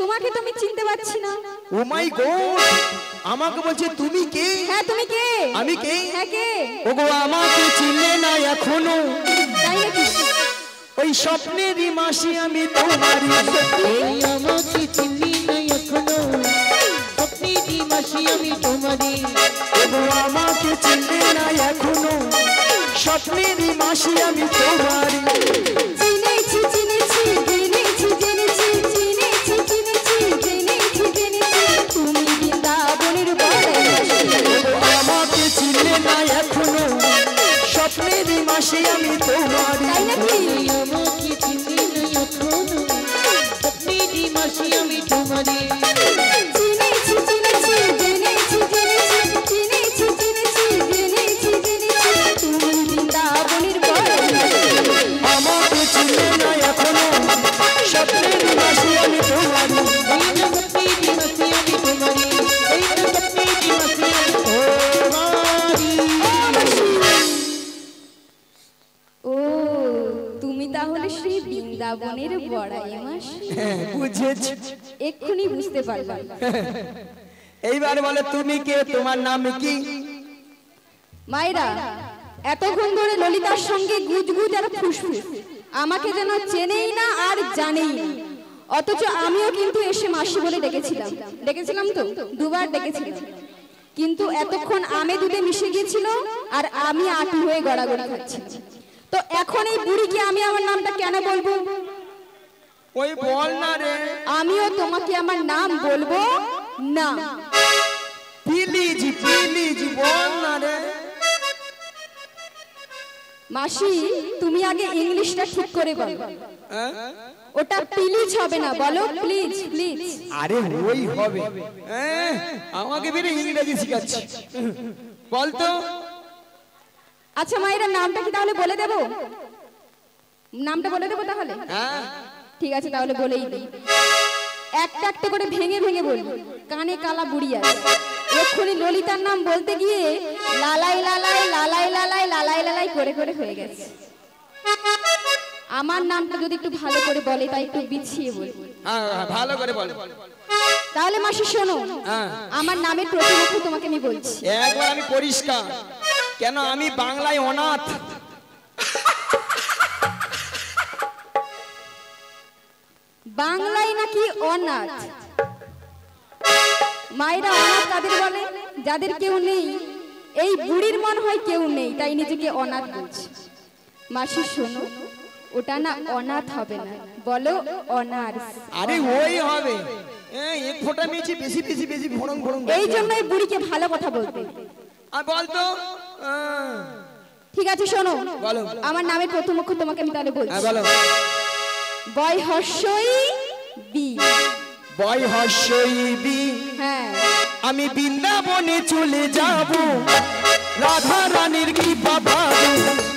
তোমাকে তুমি চিনতে পারছি না ও মাই গড আমাকে বলছে তুমি কে হ্যাঁ তুমি কে আমি কে হ্যাঁ কে ওগো আমাকে চিনলে না এখনো তাই নাকি ওই স্বপ্নেরই মাসি আমি তোমারই এই আমাকে চিনলি না এখনো স্বপ্নেরই মাসি আমি তোমারই ওগো আমাকে চিনলে না এখনো স্বপ্নেরই মাসি আমি তোমারই চিনেছি চিনেছি জেনেছি জেনেছি চিনেছি চিনেছি জেনেছি জেনেছি তুমি বৃন্দাবনের বড়াই ওগো আমাকে চিনলে না এখনো স্বপ্নেরই মাসি আমি তোমারই তাই নাকি আমাকে চিনলি না এখনো স্বপ্নেরই মাসি আমি তোমারই চিনেছি চিনেছি জেনেছি জেনেছি চিনেছি চিনেছি জেনেছি জেনেছি তুমি বৃন্দাবনের বড়াই আমাকে চিনলে না এখনো স্বপ্নেরই মাসি বৃন্দাবনের বড়াই মাসি। বুঝেছি, এক্ষুনি বুঝতে পারলাম। এইবার বলে তুমি কে, তোমার নাম কি? মায়েরা, এতক্ষণ ধরে ললিতার সঙ্গে গুজগুজ আর ফুসফুস, আমাকে যেন চেনেই না আর জানেই না। অথচ আমিও কিন্তু এসে মাসি বলে ডেকেছিলাম তো, দুবার ডেকেছিলাম, কিন্তু এতক্ষণ আমে দুধে মিশে গিয়েছিল আর আমি আটু হয়ে গড়াগড়ি খাচ্ছি। তো এখন এই বুড়িকে আমি আমার নামটা কেন বলবো? ওই বল না রে। আমিও তোমাকে আমার নাম বলবো না। প্লিজ প্লিজ বল না রে। মাসি, তুমি আগে ইংলিশটা ঠিক করে বলো। ওটা প্লিজ হবে না, বলো প্লিজ প্লিজ। আরে ওই হবে। আমাকে বেরে ইংরেজি শিখাচ্ছি, বলতো। আচ্ছা মায়েরা, নামটা কি তাহলে বলে দেবো? নামটা বলে দেবো তাহলে? ঠিক আছে, তাহলে বলেই দিই। একটা একটা করে ভেঙে ভেঙে বলবো, কানে কালা বুড়িয়া। এক্ষুনি ললিতার নাম বলতে গিয়ে লালাই লালাই লালাই লালাই লালাই লালাই করে করে হয়ে গেছে। আমার নামটা যদি একটু ভালো করে বলে, তাই একটু বিছিয়ে বলবো। ভালো করে বল। তাহলে মাসি শোনো, আমার নামের প্রথম অক্ষর তোমাকে আমি বলছি। একবার আমি পরিষ্কার, কেন আমি বাংলায় অনাথ। বাংলায় নাকি অনাথ? মায়েরা অনাথ কাদের বলে? যাদের কেউ নেই। এই বুড়ির মন হয় কেউ নেই, তাই নিজেকে অনাথ বলছে। মাসি শোনো, ওটা না অনাথ হবে না, বলো অনার্স। আরে ওই হবে। এক ফোঁটা মেয়েছি, বেশি বেশি বেশি ভরং ভরং। এই জন্য এই বুড়িকে ভালো কথা বলতে। আর বলতো। ঠিক আছে শোনো, বলো। আমার নামের প্রথম অক্ষর তোমাকে আমি তাহলে বলছি। বলো। বয় হর্ষই বি। বয় হর্ষই বি। হ্যাঁ। আমি বৃন্দাবনে চলে যাব, রাধা রানীর কৃপা পাবো।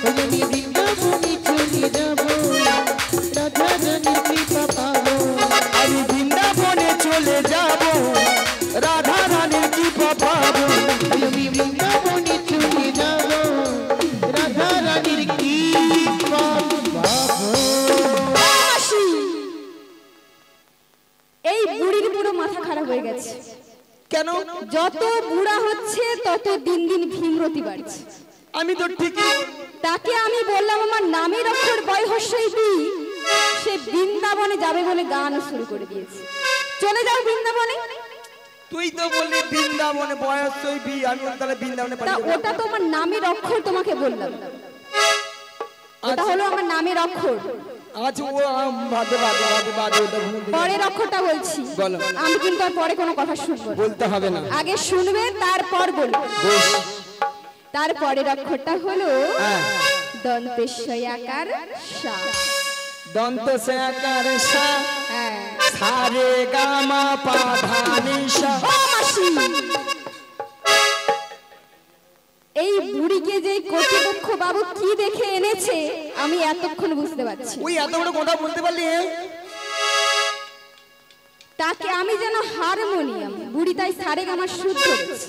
আমি বৃন্দাবনে চলে যাব, রাধা রানীর কৃপা পাবো। আমি বৃন্দাবনে চলে যাব, রাধা রানীর কৃপা পাবো। আমি বৃন্দাবনে চলে যাব, রাধা রানীর কৃপা পাবো। এই বুড়ির পুরো মাথা খারাপ হয়ে গেছে। কেন? যত বুড়া হচ্ছে তত দিন দিন ভীমরতি বাড়ছে। আমি তো ঠিকই। তাকে আমি বললাম আমার নামের অক্ষর বয় হর্ষই বি, সে বৃন্দাবনে যাবে বলে গান শুরু করে দিয়েছে। চলে যাও বৃন্দাবনে। তুই তো বললি বৃন্দাবনে বয়সই বি, আমি তাহলে বৃন্দাবনে তা পাঠিয়ে দেব। ওটা তো আমার নামের অক্ষর, তোমাকে বললাম। ওটা হলো আমার নামের অক্ষর। আচ্ছা ও বাদে বাদে বাদে বাদে ওটা ভুল দিলাম। পরের অক্ষরটা বলছি। বলো। আমি কিন্তু আর পরে কোনো কথা শুনবো না। বলতে হবে না, আগে শুনবে তারপর বলবো। বেশ। তারপরের অক্ষরটা হলো দন্তেশ্বয়াকার সা। দন্ত সে আকার সা। হ্যাঁ। সারে গামা পা ধা নি সা। ও মাসি, এই বুড়িকে যে কর্তৃপক্ষ বাবু কি দেখে এনেছে আমি এতক্ষণ বুঝতে পারছি। ওই এত বড় কথা বলতে পারলি? তাকে আমি যেন হারমোনিয়াম, বুড়ি তাই সারেগামা সুর ধরেছে।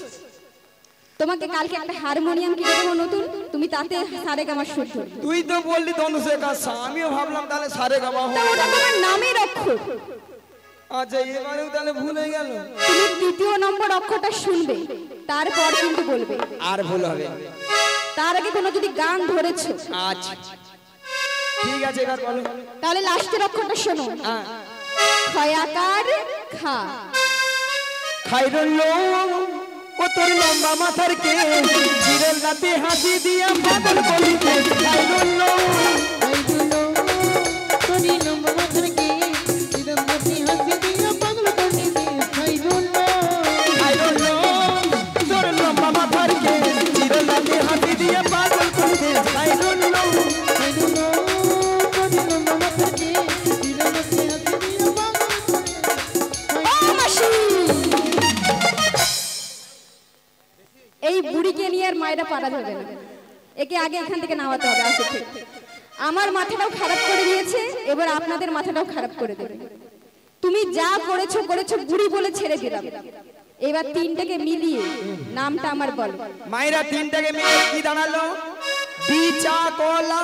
তোমাকে কালকে একটা হারমোনিয়াম কিনে দেবো নতুন, তুমি তাতে সারেগামা সুর ধরবে। তুই তো বললি দন্ত সে আকার সা, আমিও ভাবলাম তাহলে সারে গামা তা হবে। ওটা তোমার নামের অক্ষর। আচ্ছা এবারেও তাহলে ভুল হয়ে গেল। তুমি তৃতীয় নম্বর অক্ষরটা শুনবে, তারপর কিন্তু বলবে। আর ভুল হবে। তার আগে কোনো যদি গান ধরেছো। আচ্ছা ঠিক আছে, এবার বলো। তাহলে লাস্টের অক্ষরটা শোনো। খয়াকার খা। খাইরুল ও তোর লম্বা মাথার কে, চিরের রাতে হাসি দিয়া পাগল করিতে। খাইরুল এইগুলো তোরি লম্বা মাথার কে, চিরমতি হাসি দিয়া পাগল করিতে। খাইরুল খাইরুল তোর লম্বা মাথার কে, চিরের রাতে হাসি দিয়া পাগল করিতে। খাইরুল খাইরুল তোরি লম্বা মাথার কে, চিরমতি হাসি দিয়া পাগল করিতে। এই বুড়িকে নিয়ে আর মায়েরা পারা যাবে না, একে আগে এখান থেকে নামাতে হবে। আসে ঠিক, আমার মাথাটাও খারাপ করে দিয়েছে, এবার আপনাদের মাথাটাও খারাপ করে দেবে। তুমি যা করেছো করেছো, বুড়ি বলে ছেড়ে দিলাম। এবার তিনটাকে মিলিয়ে নামটা আমার বলো। মায়েরা তিনটাকে মিলে কি দাঁড়ালো? বিচা কলা।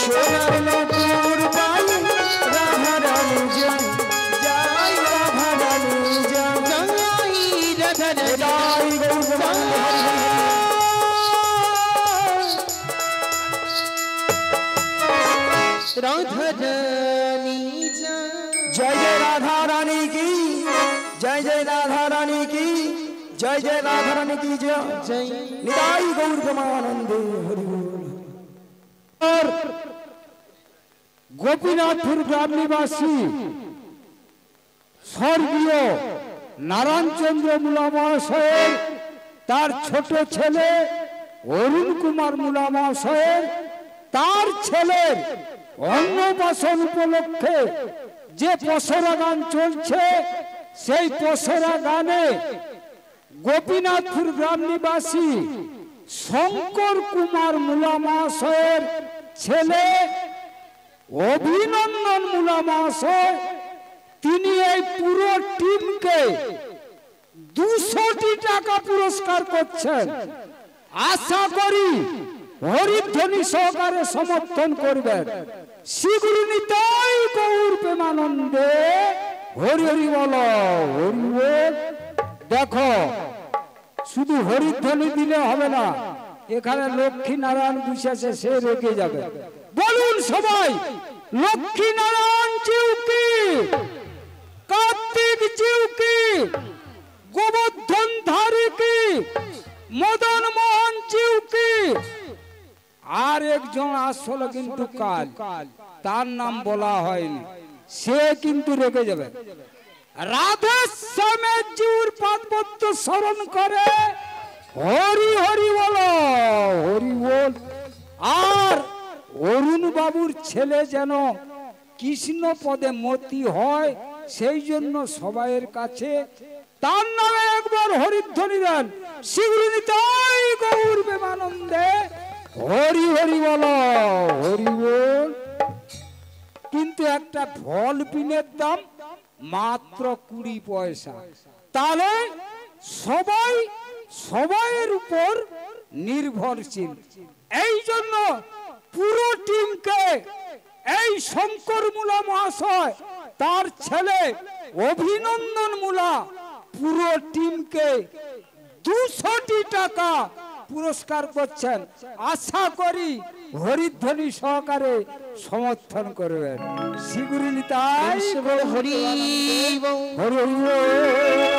সোনার নূপুর পাই রাধা রানী জয় জয় রাধা রানী জয় জয় রাধা রানী রাধা রানী জয় জয় রাধা রানী কি जय जय राधा रानी की जय जय राधा रानी की जय निताई गौर प्रेमानंदे हरि बोल। और गोपीनाथपुर ग्राम निवासी स्वर्गीय नारायणचंद्र मुला महाशय तार छोट छेले অরুণ কুমার মুলা মহাশয়ের তার ছেলের অন্নপ্রাশন উপলক্ষে যে পসরা গান চলছে সেই পসরা গানে গোপীনাথপুর গ্রাম নিবাসী শঙ্কর কুমার মুলা মহাশয়ের ছেলে অভিনন্দন মুলা মহাশয় তিনি এই পুরো টিমকে 200 টাকা পুরস্কার করছেন। আশা করি হরিধ্বনি সহকারে সমর্থন করবেন। শ্রীগুরু নিতাই গৌর প্রেমানন্দে হরি হরি বল হরি বল। দেখো শুধু হরিধ্বনি দিলে হবে না, এখানে লক্ষ্মী নারায়ণ বসেছে, সে রেখে যাবে। বলুন সবাই লক্ষ্মী নারায়ণ চিউকি, কার্তিক চিউকি, গোবর্ধন ধারী কি, মদন মোহন চিউকি। আর একজন আসলে কিন্তু কাল তার নাম বলা হয়নি, সে কিন্তু রেখে যাবে। রাধা শ্যামের জিউর পাদপদ্ম স্মরণ করে হরি হরি বলো হরি বল। আর অরুণ বাবুর ছেলে যেন কৃষ্ণ পদে মতি হয় সেই জন্য সবাইয়ের কাছে তার নামে একবার হরিধ্বনি দেন। শ্রীগুরু নিতাই গৌর প্রেমানন্দে হরি হরি বলো হরি বল। কিন্তু একটা ফল পিনের দাম মাত্র 20 পয়সা, তাহলে সবাই সবাইয়ের উপর নির্ভরশীল। এই জন্য পুরো টিমকে এই শঙ্কর মুলা মহাশয় তার ছেলে অভিনন্দন মুলা পুরো টিমকে 200 টাকা পুরস্কার করছেন। আশা করি হরিধ্বনি সহকারে সমর্থন করবেন। শ্রীগুরু নিতাই হরি হরি বল।